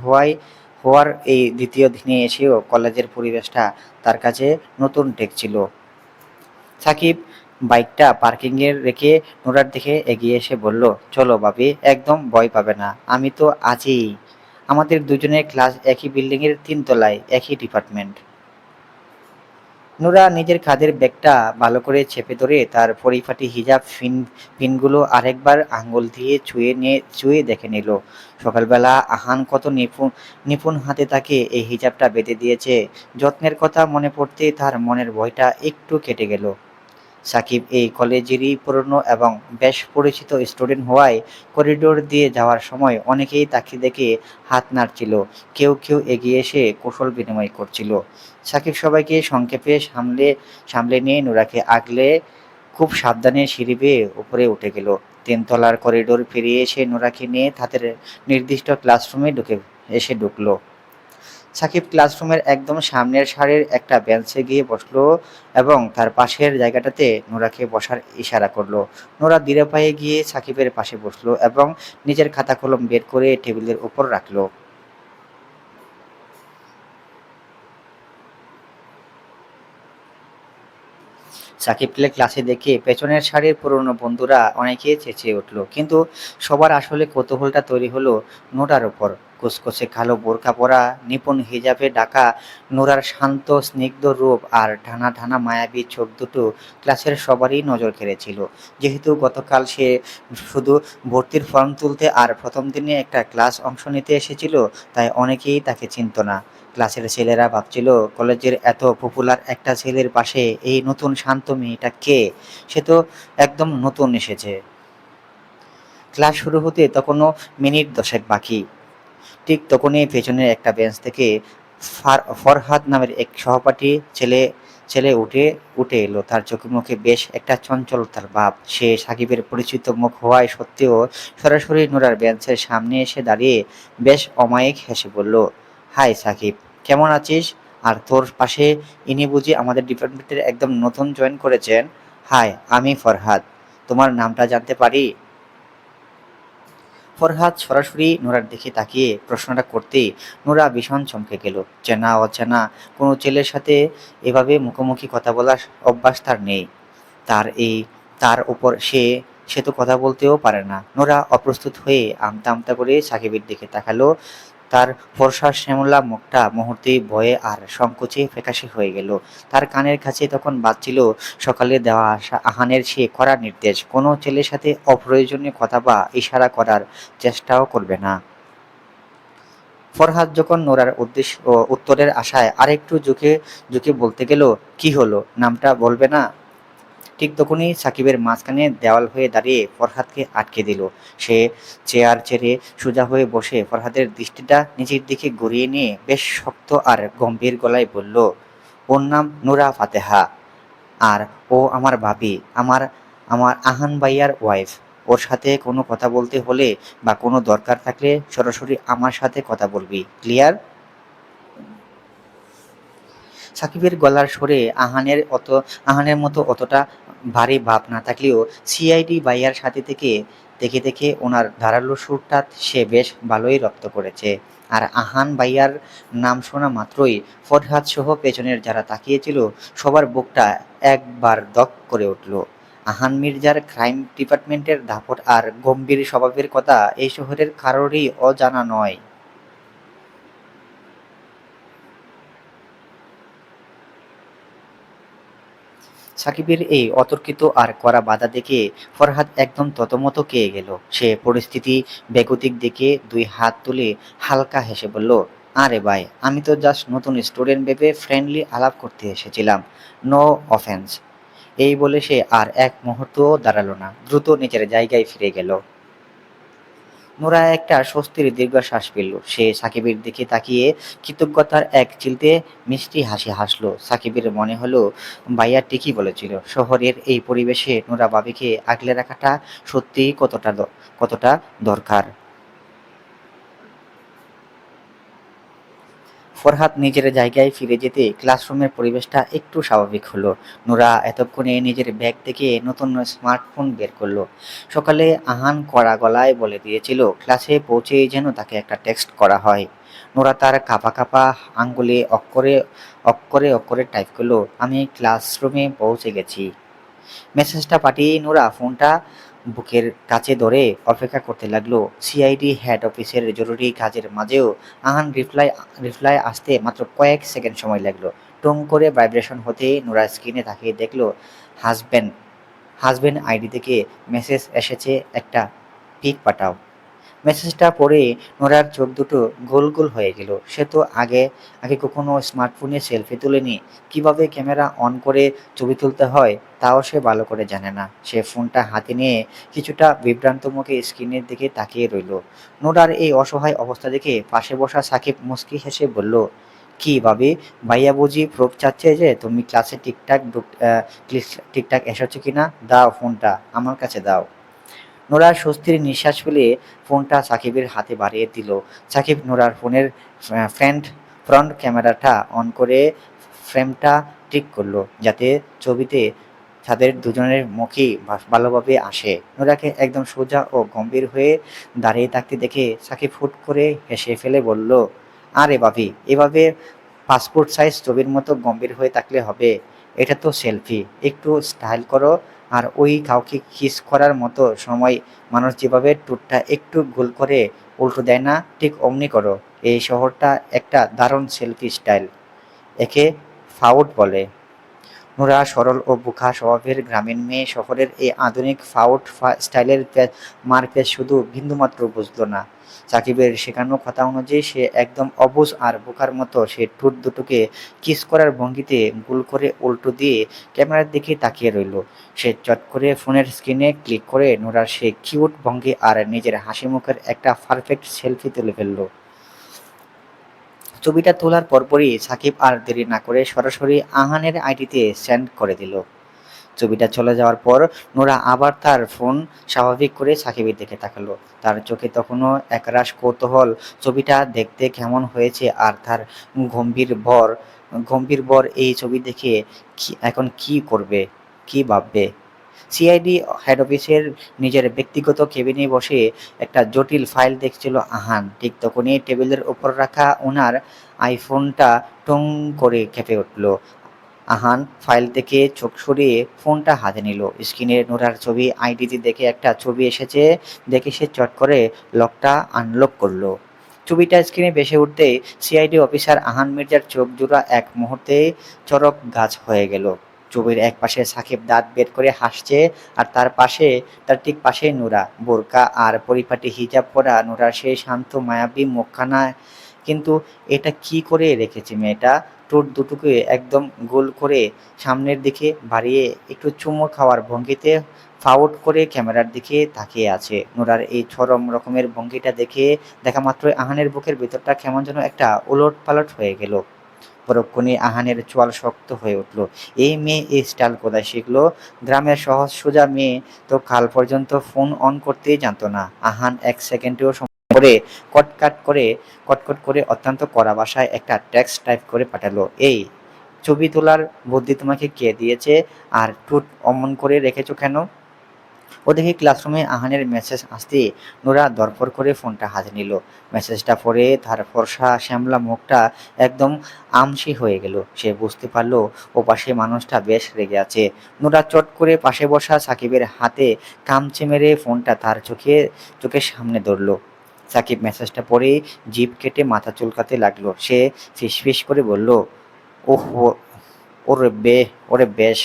হওয়ার এই দ্বিতীয় দিনে এসেও কলেজের পরিবেশটা তার কাছে নতুন ঠেকছিল। সাকিব বাইকটা পার্কিংয়ে রেখে নোরার দিকে এগিয়ে এসে বলল, চলো ভাবি, একদম ভয় পাবে না, আমি তো আছি। আমাদের দুজনের ক্লাস একই বিল্ডিংয়ের 3 তলায়, একই ডিপার্টমেন্ট। নোরা নিজের কাঁধের ব্যাগটা ভালো করে চেপে ধরে তার পরিপাটি হিজাব পিনগুলো আরেকবার আঙ্গুল দিয়ে ছুঁয়ে দেখে নিল। সকালবেলা আহান কত নিপুণ নিপুণ হাতে তাকে এই হিজাবটা বেঁধে দিয়েছে। যত্নের কথা মনে পড়তেই তার মনের ভয়টা একটু কেটে গেল। সাকিব এই কলেজেরই পুরনো এবং বেশ পরিচিত স্টুডেন্ট হওয়ায় করিডোর দিয়ে যাওয়ার সময় অনেকেই তাকে দেখে হাত নাড়ছিল, কেউ কেউ এগিয়ে এসে কৌশল বিনিময় করছিল। সাকিব সবাইকে সংক্ষেপে সামলে সামলে নিয়ে নুরাকে আগলে খুব সাবধানে সিঁড়ি বেয়ে উপরে উঠে গেল। 3 তলার করিডোর পেরিয়ে এসে নুরাকে নিয়ে তাদের নির্দিষ্ট ক্লাসরুমে ঢুকলো। সাকিব ক্লাসরুমের একদম সামনের সারির একটা বেঞ্চে গিয়ে বসলো এবং তার পাশের জায়গাটাতে নোরাকে বসার ইশারা করলো। নোরা ধীরে পায়ে গিয়ে সাকিবের পাশে বসলো এবং নিজের খাতা কলম বের করে টেবিলের উপর রাখলো। সাকিবকে ক্লাসে দেখে পেছনের সারির পুরনো বন্ধুরা অনেকে চেঁচিয়ে উঠল, কিন্তু সবার আসলে কৌতূহলটা তৈরি হলো নোরার ওপর। কুচকুচে কালো বোরকা পরা, নিপুণ হিজাবে ঢাকা নোরার শান্ত স্নিগ্ধ রূপ আর ঢানা ঢানা মায়াবী চোখ দুটো ক্লাসের সবারই নজর কেড়েছিল। যেহেতু গতকাল সে শুধু ভর্তির ফর্ম তুলতে আর প্রথম দিনে একটা ক্লাস অংশ নিতে এসেছিল, তাই অনেকেই তাকে চিনত না। ক্লাসের ছেলেরা ভাবছিল, কলেজের এত পপুলার একটা ছেলের পাশে এই নতুন শান্ত মেয়েটা কে? সে তো একদম নতুন এসেছে। ক্লাস শুরু হতে তখনও মিনিট 10 বাকি। ঠিক তখনই পেছনের একটা বেঞ্চ থেকে ফরহাদ নামের এক সহপাঠী ছেলে ছেলে উঠে এলো। তার চোখে মুখে বেশ একটা চঞ্চলতার ভাব। সে সাকিবের পরিচিত মুখ হওয়ায় সত্ত্বেও সরাসরি নোরার বেঞ্চের সামনে এসে দাঁড়িয়ে বেশ অমায়িক হেসে বলল, হাই সাকিব, কেমন আছিস? আর তোর পাশে ইনি বুঝি আমাদের ডিপার্টমেন্টের একদম নতুন জয়েন করেছেন? হাই, আমি ফরহাদ। তোমার নামটা জানতে পারি? ফরহাদ সরাসরি নোরার দিকে তাকিয়ে প্রশ্নটা করতেই নোরা ভীষণ চমকে গেল। চেনা অচেনা কোনো ছেলের সাথে এভাবে মুখোমুখি কথা বলার অভ্যাস তার নেই। তার এই তার উপর সে তো কথা বলতেও পারে না। নোরা অপ্রস্তুত হয়ে আমতা আমতা করে সাকিবের দিকে তাকালো। তার ফর্সা শ্যামলা মুখটা মুহূর্তেই ভয়ে আর সংকোচে ফ্যাকাশে হয়ে গেল। তার কানের কাছে তখন বাজছিল সকালে দেওয়া আহানের সে কড়া নির্দেশ, কোনো ছেলের সাথে অপ্রয়োজনীয় কথা বা ইশারা করার চেষ্টাও করবে না। ফরহাদ যখন নোরার উত্তরের আশায় আরেকটু ঝুঁকে ঝুঁকে বলতে গেল, কি হলো, নামটা বলবে না? ঠিক তখনই সাকিবের মাঝখানে দেওয়াল হয়ে দাঁড়িয়ে ফরহাদকে আটকে দিল। সে চেয়ার ছেড়ে সোজা হয়ে বসে ফরহাদের দৃষ্টিটা নিজের দিকে ঘুরিয়ে নিয়ে বেশ শক্ত আর গম্ভীর গলায় বলল, ওর নাম নুরা ফাতেহা, আর ও আমার ভাবি, আমার আমার আহান ভাইয়ার ওয়াইফ। ওর সাথে কোনো কথা বলতে হলে বা কোনো দরকার থাকলে সরাসরি আমার সাথে কথা বলবি, ক্লিয়ার? সাকিবের গলার স্বরে আহানের মতো অতটা ভারী ভাব না থাকলেও সিআইডি ভাইয়ার সাথে থেকে ওনার ধারালো সুরটা সে বেশ ভালোই রপ্ত করেছে। আর আহান ভাইয়ার নাম শোনা মাত্রই ফরহাদ সহ পেছনের যারা তাকিয়েছিল সবার বুকটা একবার দপ করে উঠল। আহান মির্জার ক্রাইম ডিপার্টমেন্টের দাপট আর গম্ভীর স্বভাবের কথা এই শহরের কারোরই অজানা নয়। সাকিবের এই অতর্কিত আর কড়া বাধা দেখে ফরহাদ একদম থতমত খেয়ে গেল। সে পরিস্থিতি বেগতিক দেখে 2 হাত তুলে হালকা হেসে বলল, আরে ভাই, আমি তো জাস্ট নতুন স্টুডেন্ট ভেবে ফ্রেন্ডলি আলাপ করতে এসেছিলাম, নো অফেন্স। এই বলে সে আর এক মুহূর্তও দাঁড়ালো না, দ্রুত নিজের জায়গায় ফিরে গেল। নোরা একটা স্বস্তির দীর্ঘশ্বাস ফেলল। সে সাকিবের দিকে তাকিয়ে কৃতজ্ঞতার এক চিলতে মিষ্টি হাসি হাসলো। সাকিবের মনে হলো ভাইয়া ঠিকই বলেছিল, শহরের এই পরিবেশে নোরা ভাবিকে আগলে রাখাটা সত্যিই কতটা দরকার। ফরহাদ নিজের জায়গায় ফিরে যেতে ক্লাসরুমের পরিবেশটা একটু স্বাভাবিক হলো। নোরা এতক্ষণে নিজের ব্যাগ থেকে নতুন স্মার্টফোন বের করলো। সকালে আহান কড়া গলায় বলে দিয়েছিল ক্লাসে পৌঁছেই যেন তাকে একটা টেক্সট করা হয়। নোরা তার কাঁপা কাঁপা আঙ্গুলে অক্ষরে অক্ষরে অক্ষরে টাইপ করলো, আমি ক্লাসরুমে পৌঁছে গেছি। মেসেজটা পাঠিয়ে নোরা ফোনটা বুকের কাছে ধরে অপেক্ষা করতে লাগলো। সিআইডি হেড অফিসের জরুরি কাজের মাঝেও আহান রিপ্লাই আসতে মাত্র কয়েক সেকেন্ড সময় লাগলো। টুং করে ভাইব্রেশন হতেই নোরা স্ক্রিনে তাকিয়ে দেখলো হাজব্যান্ড হাজব্যান্ড আইডি থেকে মেসেজ এসেছে, একটা পিক পাঠাও। মেসেজটা পড়ে নোরার চোখ দুটো গোল গোল হয়ে গেল। সে তো আগে আগে কখনো স্মার্টফোনে সেলফি তোলেনি। কিভাবে ক্যামেরা অন করে ছবি তুলতে হয় তাও সে ভালো করে জানে না। সে ফোনটা হাতে নিয়ে কিছুটা বিভ্রান্ত মুখে স্ক্রিনের দিকে তাকিয়ে রইল। নোরার এই অসহায় অবস্থা দেখে পাশে বসা সাকিব মুচকি হেসে বলল, কি ভাবি, ভাইয়া বুঝি প্রুফ চাচ্ছে যে তুমি ক্লাসে ঠিকঠাক এসেছো কিনা? দাও ফোনটা, আমার কাছে দাও। নোরা স্বস্তির নিঃশ্বাস ফেলে ফোনটা সাকিবের হাতে বাড়িয়ে দিল। সাকিব নোরার ফোনের ফ্রন্ট ফ্রন্ট ক্যামেরাটা অন করে ফ্রেমটা ঠিক করলো যাতে ছবিতে তাদের দুজনের মুখই ভালোভাবে আসে। নোরাকে একদম সোজা ও গম্ভীর হয়ে দাঁড়িয়ে থাকতে দেখে সাকিব হুট করে হেসে ফেলে বলল, আরে ভাবি, এভাবে পাসপোর্ট সাইজ ছবির মতো গম্ভীর হয়ে থাকলে হবে? এটা তো সেলফি, একটু স্টাইল করো। আর ওই কাউকে কিস করার মতো সময় মানুষ যেভাবে ঠোঁটটা একটু গোল করে উল্টো দেয় না, ঠিক অমনি করো। এই শহরটা একটা দারুণ সেলফি স্টাইল, একে ফাউড বলে। নোরা সরল ও বোকা স্বভাবের গ্রামীণ মেয়ে শহরের এই আধুনিক ফাউড স্টাইলের মারপ্যাচ শুধু বিন্দুমাত্র বুঝল না। সাকিবের শেখানো কথা অনুযায়ী সে একদম অবুঝ আর বোকার মতো সে ঠোঁট দুটোকে কিস করার ভঙ্গিতে গোল করে উল্টো দিয়ে ক্যামেরার দিকে তাকিয়ে রইল। সে চট করে ফোনের স্ক্রিনে ক্লিক করে নোরার সে কিউট ভঙ্গি আর নিজের হাসি মুখের একটা পারফেক্ট সেলফি তুলে ফেলল। ছবিটা তোলার পরপরই সাকিব আর দেরি না করে সরাসরি আহানের আইডিতে সেন্ড করে দিল। ছবিটা চলে যাওয়ার পর নোরা আবার তার ফোন স্বাভাবিক করে সাকিবের দিকে তাকালো। তার চোখে তখনও একরাশ কৌতূহল, ছবিটা দেখতে কেমন হয়েছে আর তার গম্ভীর বর গম্ভীর বর এই ছবি দেখে এখন কি করবে, কি ভাববে। সিআইডি হেড অফিসের নিজের ব্যক্তিগত কেবিনে বসে একটা জটিল ফাইল দেখছিল আহান। ঠিক তখনই টেবিলের উপর রাখা ওনার আইফোনটা টং করে কেঁপে উঠল। আহান ফাইল থেকে চোখ সরিয়ে ফোনটা হাতে নিল। স্ক্রিনে নোরার ছবি আইডিতে দেখে একটা ছবি এসেছে দেখে সে চট করে লকটা আনলক করলো। ছবিটা স্ক্রিনে ভেসে উঠতেই সিআইডি অফিসার আহান মির্জার চোখ জোড়া এক মুহূর্তে চরক গাছ হয়ে গেল। ছবির এক পাশে সাকিব দাঁত বের করে হাসছে আর তার ঠিক পাশে নোরা, বোরকা আর পরিপাটি হিজাব পরা নোরার সেই শান্ত মায়াবী মুখখানা। কিন্তু এটা কি করে রেখেছে মেয়েটা? ঠোঁট দুটোকে একদম গোল করে সামনের দিকে বাড়িয়ে একটু চুমু খাওয়ার ভঙ্গিতে ফাউট করে ক্যামেরার দিকে তাকিয়ে আছে। নোরার এই চরম রকমের ভঙ্গিটা দেখা মাত্রই আহানের বুকের ভেতরটা কেমন যেন একটা উলট-পালট হয়ে গেল। পরক্ষণে আহানের চোয়াল শক্ত হয়ে উঠল। এই মেয়ে এই স্টাইল কোথায় শিখলো? গ্রামের সহজ সোজা মেয়ে তো কাল পর্যন্ত ফোন অন করতেই জানতো না। আহান এক সেকেন্ডেও করে কটকাট করে কটকট করে অত্যন্ত কড়া ভাষায় একটা টেক্সট টাইপ করে পাঠালো, এই ছবি তোলার বুদ্ধি তোমাকে কে দিয়েছে? আর ঠোঁট অমন করে রেখেছো কেন? ওদিকে ক্লাসরুমে আহানের মেসেজ আসতে নোরা ধরফর করে ফোনটা হাতে নিল। মেসেজটা পড়ে তার ফর্সা শ্যামলা মুখটা একদম আমসি হয়ে গেল। সে বুঝতে পারলো ও পাশে মানুষটা বেশ রেগে আছে। নোরা চট করে পাশে বসা সাকিবের হাতে কামচে মেরে ফোনটা তার চোখের সামনে ধরল। সাকিব মেসেজটা পড়ে জিভ কেটে মাথা চুলকাতে লাগলো। সে ফিসফিস করে বলল, ওহ, ওরে বে ওরে বেশ,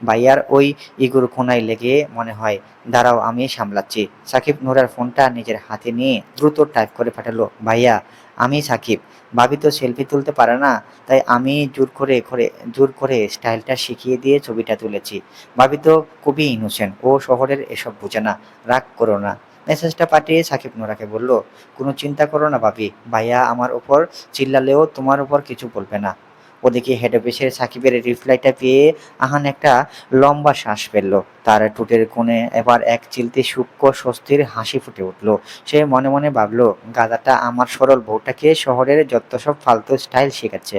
ভাইয়ার ওই ইগোর কোনায় লেগে মনে হয়। দাঁড়াও, আমি সামলাচ্ছি। সাকিব নোরার ফোনটা নিজের হাতে নিয়ে দ্রুত টাইপ করে পাঠালো, ভাইয়া, আমি সাকিব। ভাবি তো সেলফি তুলতে পারে না, তাই আমি জোর করে স্টাইলটা শিখিয়ে দিয়ে ছবিটা তুলেছি। ভাবি তো খুবই ইনোসেন্ট, ও শহরের এসব বোঝে না, রাগ করো না। মেসেজটা পাঠিয়ে সাকিব নোরাকে বলল, কোনো চিন্তা করো না ভাবি, ভাইয়া আমার উপর চিল্লালেও তোমার উপর কিছু বলবে না। ওদিকে হেড অফিসের সাকিবের রিপ্লাইটা পেয়ে আহান একটা লম্বা শ্বাস ফেলল। তার ঠোঁটের কোণে এবার এক চিলতে সূক্ষ্ম স্বস্তির হাসি ফুটে উঠল। সে মনে মনে ভাবল, গাধাটা আমার সরল বউটাকে শহরের যত সব ফালতু স্টাইল শেখাচ্ছে।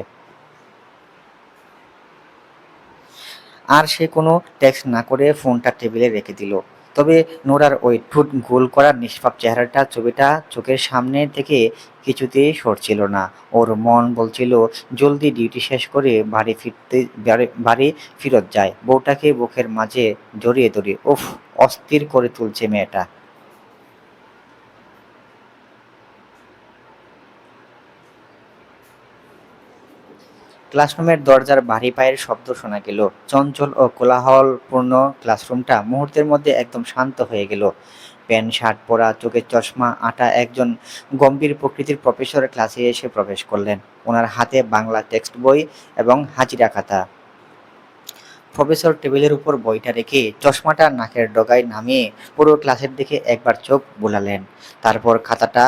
আর সে কোনো টেক্সট না করে ফোনটা টেবিলে রেখে দিল। তবে নোরার ওই ঠোঁট গোল করা নিষ্পাপ চেহারাটা ছবিটা চোখের সামনে থেকে কিছুতেই সরছিল না। ওর মন বলছিল জলদি ডিউটি শেষ করে বাড়ি ফেরত যায়। বউটাকে বুকের মাঝে জড়িয়ে ধরে উফ, অস্থির করে তুলছে মেয়েটা। ক্লাসরুমের দরজার ভারী পায়ের শব্দ শোনা গেল। চঞ্চল ও কোলাহলপূর্ণ ক্লাসরুমটা মুহূর্তের মধ্যে একদম শান্ত হয়ে গেল। প্যান্ট শার্ট পরা, চোখে চশমা আঁটা একজন গম্ভীর প্রকৃতির প্রফেসর ক্লাসে এসে প্রবেশ করলেন। ওনার হাতে বাংলা টেক্সট বই এবং হাজিরা খাতা। প্রফেসর টেবিলের উপর বইটা রেখে চশমাটা নাকের ডগায় নামিয়ে পুরো ক্লাসের দিকে একবার চোখ বুলালেন। তারপর খাতাটা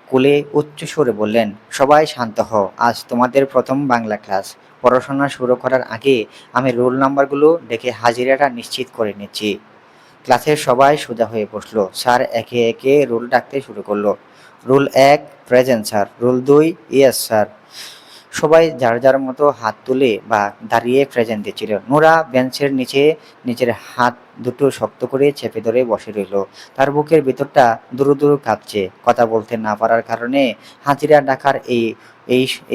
খুলে উচ্চ স্বরে বললেন, সবাই শান্ত হও, আজ তোমাদের প্রথম বাংলা ক্লাস। পড়াশোনা শুরু করার আগে আমি রোল নাম্বারগুলো দেখে হাজিরাটা নিশ্চিত করে নিচ্ছি। ক্লাসের সবাই সোজা হয়ে বসলো। স্যার একে একে রোল ডাকতে শুরু করলো। Rule ১ present sir, rule ২ yes sir. সবাই যার যার মতো হাত তুলে বা দাঁড়িয়ে প্রেজেন্ট দিচ্ছিল। নোরা বেঞ্চের নিচে নিজের হাত দুটো শক্ত করে চেপে ধরে বসে রইল। তার বুকের ভিতরটা দুরু দুরু কাঁপছে। কথা বলতে না পারার কারণে হাজিরা ডাকার এই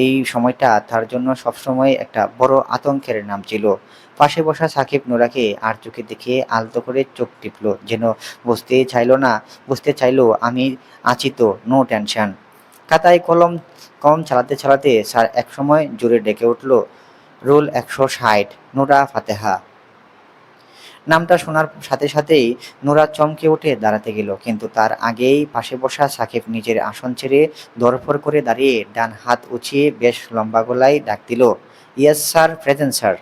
এই সময়টা তার জন্য সবসময় একটা বড় আতঙ্কের নাম ছিল। পাশে বসা সাকিব নোরাকে আর চোখে দেখে আলতো করে চোখ টিপল, যেন বুঝতে চাইলো আমি আছি তো, নো টেনশন। খাতায় কলম কম চালাতে চালাতে স্যার একসময় জোরে ডেকে উঠল, রুল ১৬০, নোরা ফাতেহা। নামটা শোনার সাথে সাথেই নোরা চমকে উঠে দাঁড়াতে গেল, কিন্তু তার আগেই পাশে বসা সাকিব নিজের আসন ছেড়ে ধড়ফড় করে দাঁড়িয়ে ডান হাত উঁচিয়ে বেশ লম্বা গলায় ডাক দিল, yes sir, present sir.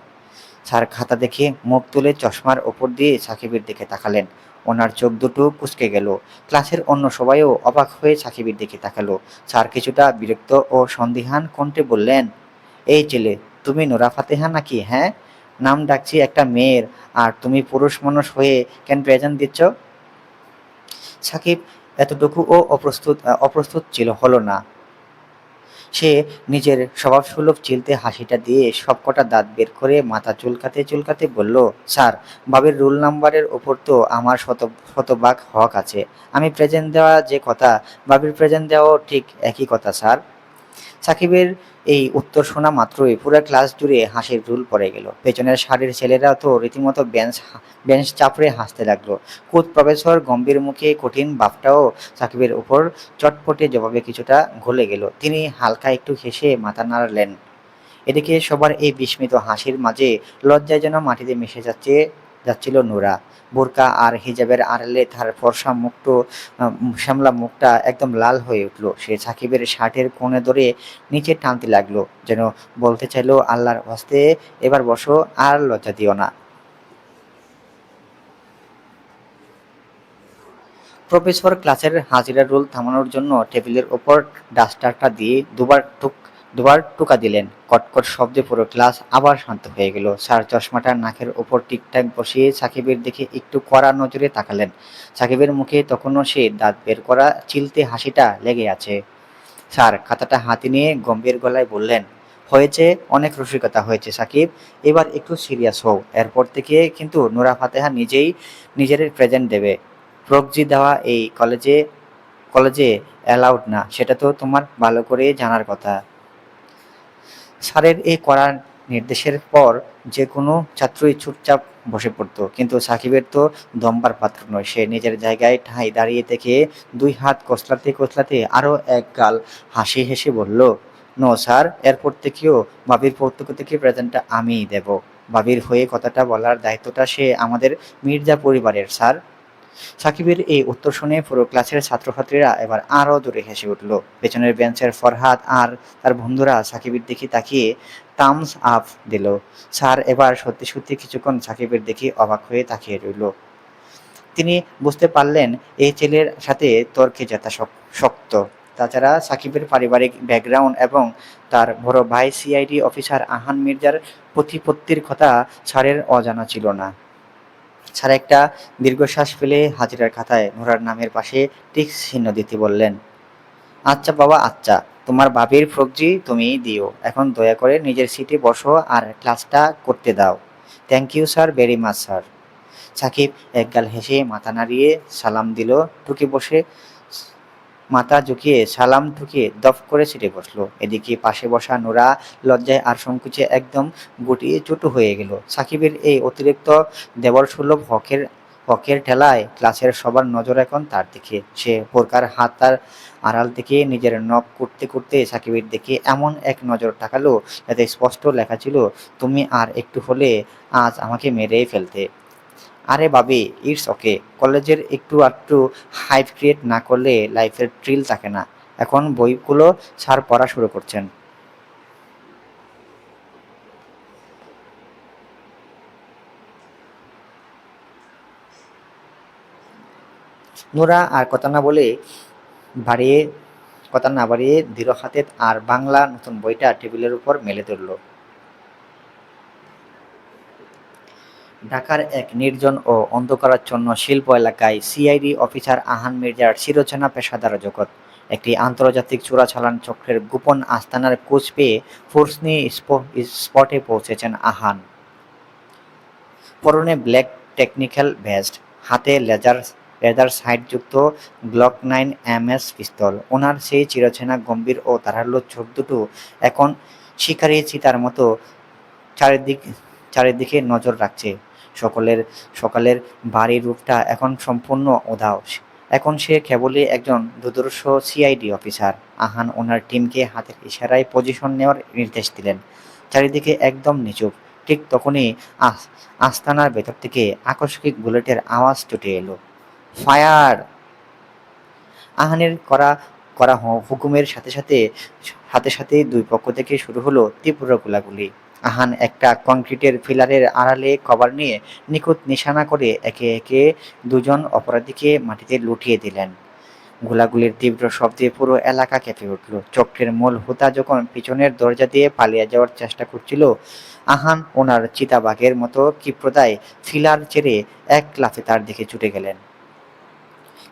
Sir খাতা দেখে মুখ তুলে চশমার ওপর দিয়ে সাকিবের দিকে তাকালেন। ওনার চোখ দুটো কুঁচকে গেল। ক্লাসের অন্য সবাইও অবাক হয়ে সাকিবের দিকে তাকালো। স্যার কিছুটা বিরক্ত ও সন্দিহান কণ্ঠে বললেন, এই ছেলে, তুমি নোরা ফাতেহা নাকি? হ্যাঁ, নাম ডাকছি একটা মেয়ের, আর তুমি পুরুষ মানুষ হয়ে কেন প্রেজেন্ট দিচ্ছ? সাকিব এতটুকুও অপ্রস্তুত হলো না। সে নিজের স্বভাবসুলভ চিলতে হাসিটা দিয়ে সবকটা দাঁত বের করে মাথা চুলকাতে চুলকাতে বলল, স্যার, বাবির রোল নাম্বারের ওপর তো আমার শতভাগ হক আছে। আমি প্রেজেন্ট দেওয়া যে কথা, বাবির প্রেজেন্ট দেওয়াও ঠিক একই কথা স্যার। সাকিবের এই উত্তর শোনা মাত্রই পুরো ক্লাস জুড়ে হাসির রোল পড়ে গেল। পেছনের সারির ছেলেরা তো রীতিমতো বেঞ্চ চাপড়ে হাসতে লাগলো। খুদ প্রফেসর গম্ভীর মুখে কঠিন ভাবটাও সাকিবের উপর চটপটে জবাবে কিছুটা গলে গেল। তিনি হালকা একটু হেসে মাথা নাড়ালেন। এদিকে সবার এই বিস্মিত হাসির মাঝে লজ্জায় যেন মাটিতে মিশে যাচ্ছিল নোরা। বোরকা আর হিজাবের আড়ালে তার ফর্সা শ্যামলা মুখটা একদম লাল হয়ে উঠল। সে সাকিবের শার্টের কোণে ধরে নিচে টানতে লাগলো, যেন বলতে চাইলো, আল্লাহর হস্তে এবার বসো, আর লজ্জা দিও না। প্রফেসর ক্লাসের হাজিরার রোল থামানোর জন্য টেবিলের ওপর ডাস্টারটা দিয়ে দুবার টোকা দিলেন। কটকট শব্দে পুরো ক্লাস আবার শান্ত হয়ে গেল। স্যার চশমাটা নাকের ওপর ঠিকঠাক বসিয়ে সাকিবের দিকে একটু কড়া নজরে তাকালেন। সাকিবের মুখে তখনও সে দাঁত বের করা চিলতে হাসিটা লেগে আছে। স্যার খাতাটা হাতে নিয়ে গম্ভীর গলায় বললেন, হয়েছে, অনেক রসিকতা হয়েছে সাকিব, এবার একটু সিরিয়াস হও। এরপর থেকে কিন্তু নোরা ফাতেহা নিজের প্রেজেন্ট দেবে। প্রক্সি দেওয়া এই কলেজে অ্যালাউড না, সেটা তো তোমার ভালো করে জানার কথা। স্যারের এই কড়া নির্দেশের পর যে কোনো ছাত্রই চুপচাপ বসে পড়তো, কিন্তু সাকিবের তো দমবার পাত্র নয়। সে নিজের জায়গায় ঠাঁই দাঁড়িয়ে থেকে দুই হাত কচলাতে কচলাতে আরও এক গাল হাসি হেসে বলল, নো স্যার, এরপর থেকেও বাবির পক্ষ থেকে প্রেজেন্টটা আমিই দেব। বাবির হয়ে কথাটা বলার দায়িত্বটা সে আমাদের মির্জা পরিবারের স্যার। সাকিবের এই উত্তর শুনে পুরো ক্লাসের ছাত্রছাত্রীরা এবার আরও জোরে হেসে উঠল। পেছনের বেঞ্চের ফরহাদ আর তার বন্ধুরা সাকিবের দিকে তাকিয়ে থামস আপ দিল। স্যার এবার সত্যি সত্যি কিছুক্ষণ সাকিবের দিকে অবাক হয়ে তাকিয়ে রইল। তিনি বুঝতে পারলেন এই ছেলের সাথে তর্কে জেতা শক্ত। তাছাড়া সাকিবের পারিবারিক ব্যাকগ্রাউন্ড এবং তার বড় ভাই সিআইডি অফিসার আহান মির্জার প্রতিপত্তির কথা স্যারের অজানা ছিল না। স্যার একটা দীর্ঘশ্বাস ফেলে হাজিরার খাতায় নোরার নামের পাশে টিক চিহ্ন দিতে বললেন, আচ্ছা বাবা, আচ্ছা, তোমার বাবির ফ্রকজি তুমিই দিও। এখন দয়া করে নিজের সিটে বসো আর ক্লাসটা করতে দাও। Thank you sir, very much sir. Sakib একগাল হেসে মাথা নাড়িয়ে সালাম দিল, টুকে বসে মাথা ঝুঁকিয়ে সালাম ঠুকে দপ করে সিটে বসলো। এদিকে পাশে বসা নোরা লজ্জায় আর সংকোচে একদম গুটিয়ে চুটো হয়ে গেল। সাকিবের এই অতিরিক্ত দেবরসুলভ হকের ঠেলায় ক্লাসের সবার নজর এখন তার দিকে। সে বোরকার হাত তার আড়াল থেকে নিজের নখ করতে করতে সাকিবের দিকে এমন এক নজর তাকালো যাতে স্পষ্ট লেখা ছিল, তুমি আর একটু হলে আজ আমাকে মেরেই ফেলতে। আরে ভাবি, ইটস ওকে। কলেজের একটু আধটু হাইপ ক্রিয়েট না করলে লাইফের থ্রিল থাকে না। এখন বইগুলো স্যার পড়া শুরু করছেন। নোরা আর বাড়িয়ে কথা না বাড়িয়ে দৃঢ় হাতে আর বাংলা নতুন বইটা টেবিলের উপর মেলে ধরল। ঢাকার এক নির্জন ও অন্ধকারাচ্ছন্ন শিল্প এলাকায় সিআইডি অফিসার আহান মির্জার চিরচেনা পেশাদার জগৎ। একটি আন্তর্জাতিক চোরাচালান চক্রের গোপন আস্তানার খোঁজ পেয়ে ফোর্স নিয়ে স্পটে পৌঁছেছেন আহান। পরনে ব্ল্যাক টেকনিক্যাল ভেস্ট, হাতে লেজার সাইডযুক্ত গ্লক 9 এমএস পিস্তল। ওনার সেই চিরচেনা গম্ভীর ও ধারালো চোখ দুটো এখন শিকারি চিতার মতো চারিদিক চারিদিকে নজর রাখছে। সকালের ভারী রূপটা এখন সম্পূর্ণ উধাও। এখন সে কেবলই একজন দুর্ধর্ষ সিআইডি অফিসার। আহান ওনার টিমকে হাতের ইশারায় পজিশন নেওয়ার নির্দেশ দিলেন। চারিদিকে একদম নিচুপ। ঠিক তখনই আস্তানার ভেতর থেকে আকস্মিক বুলেটের আওয়াজ ছুটে এলো। ফায়ার! আহানের করা করা হুকুমের সাথে সাথে দুই পক্ষ থেকে শুরু হলো তীব্র গোলাগুলি। আহান একটা কংক্রিটের পিলারের আড়ালে কভার নিয়ে নিখুঁত নিশানা করে একে একে দুজন অপরাধীকে মাটিতে লুটিয়ে দিলেন। গোলাগুলির তীব্র শব্দে পুরো এলাকা কেঁপে উঠল। চক্রের মূল হোতা যখন পিছনের দরজা দিয়ে পালিয়ে যাওয়ার চেষ্টা করছিল, আহান ওনার চিতাবাঘের মতো ক্ষিপ্রতায় ফিলার ছেড়ে এক লাফে তার দিকে ছুটে গেলেন।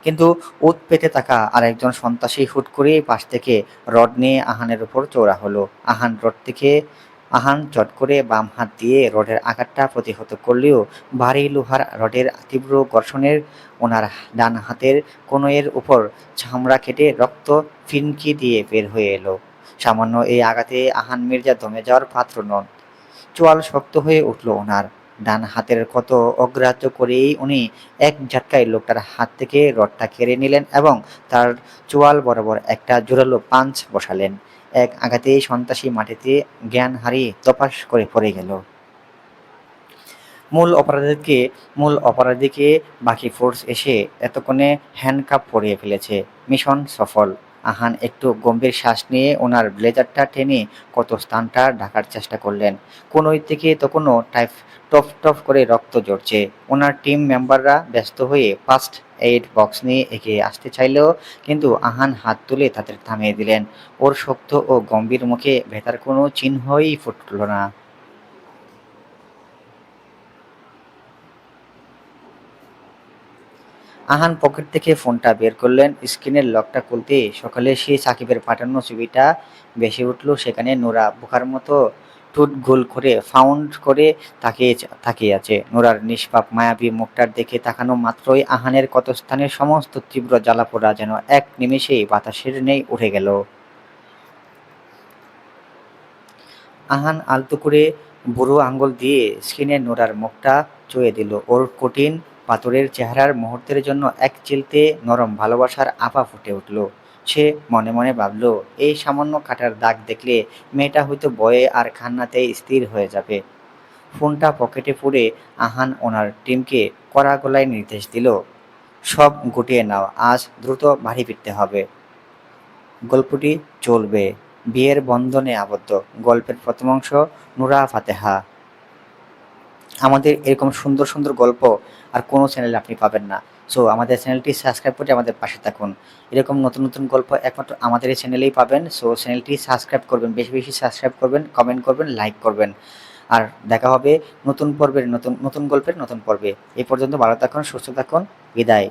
কিন্তু ওত পেতে থাকা আরেকজন সন্ত্রাসী হুট করেই পাশ থেকে রড নিয়ে আহানের উপর চওড়া হলো। আহান চট করে বাম হাত দিয়ে রডের আঘাতটা প্রতিহত করলেও ভারী লোহার রডের তীব্র ঘর্ষণের ওনার ডান হাতের কনুইয়ের উপর চামড়া কেটে রক্ত ফিনকি দিয়ে বের হয়ে এলো। সামান্য এই আঘাতে আহান মির্জা দমে যাওয়ার পাত্র নন। চোয়াল শক্ত হয়ে উঠল ওনার। ডান হাতের ক্ষত অগ্রাহ্য করেই উনি এক ঝটকায় লোকটার হাত থেকে রডটা কেড়ে নিলেন এবং তার চোয়াল বরাবর একটা জোরালো পাঞ্চ বসালেন। এক আঘাতেই সন্ত্রাসী মাটিতে জ্ঞান হারিয়ে ধপাস করে পড়ে গেল। মূল অপরাধীকে বাকি ফোর্স এসে এতক্ষণে হ্যান্ডকাপ পরিয়ে ফেলেছে। মিশন সফল। আহান একটু গম্ভীর শ্বাস নিয়ে ওনার ব্লেজারটা টেনে ক্ষত স্থানটা ঢাকার চেষ্টা করলেন। কনুই থেকে তখনও টপ টপ করে রক্ত ঝরছে। ওনার টিম মেম্বাররা ব্যস্ত হয়ে ফার্স্ট এইড বক্স নিয়ে এগিয়ে আসতে চাইলেও কিন্তু আহান হাত তুলে তাদের থামিয়ে দিলেন। ওর শক্ত ও গম্ভীর মুখে ভেতার কোনো চিহ্নই ফুটল না। আহান পকেট থেকে ফোনটা বের করলেন। স্ক্রিনের লকটা খুলতে সকালে সেই সাকিবের পাঠানো ছবিটা ভেসে উঠল। সেখানে নোরা বোকার মতো ঠোঁট গোল করে ফাউন্ড করে তাকিয়ে আছে। নোরার নিষ্পাপ মায়াবী মুখটার দিকে তাকানো মাত্রই আহানের ক্ষতস্থানের সমস্ত তীব্র জ্বালাপোড়া যেন এক নিমেষেই বাতাসের ন্যায় উঠে গেল। আহান আলতো করে বুড়ো আঙুল দিয়ে স্ক্রিনে নোরার মুখটা ছুঁয়ে দিল। ওর কঠিন পাথরের চেহারার মুহূর্তের জন্য এক চিলতে নরম ভালোবাসার আভা ফুটে উঠল। সে মনে মনে ভাবল, এই সামান্য কাটার দাগ দেখলে মেয়েটা হয়তো ভয়ে আর কান্নাতেই স্থির হয়ে যাবে। ফোনটা পকেটে পুরে আহান ওনার টিমকে কড়া গলায় নির্দেশ দিল, সব গুটিয়ে নাও, আজ দ্রুত বাড়ি ফিরতে হবে। গল্পটি চলবে বিয়ের বন্ধনে আবদ্ধ। গল্পের প্রথম অংশ নূরা ফাতেহা। আমাদের এরকম সুন্দর সুন্দর গল্প আর কোনো চ্যানেলে আপনি পাবেন না। সো আমাদের চ্যানেলটি সাবস্ক্রাইব করে আমাদের পাশে থাকুন। এরকম নতুন নতুন গল্প একমাত্র আমাদের এই চ্যানেলেই পাবেন। সো চ্যানেলটি সাবস্ক্রাইব করবেন, বেশি বেশি সাবস্ক্রাইব করবেন, কমেন্ট করবেন, লাইক করবেন। আর দেখা হবে নতুন গল্পের নতুন পর্বে। এই পর্যন্ত ভালো থাকুন, সুস্থ থাকুন, বিদায়।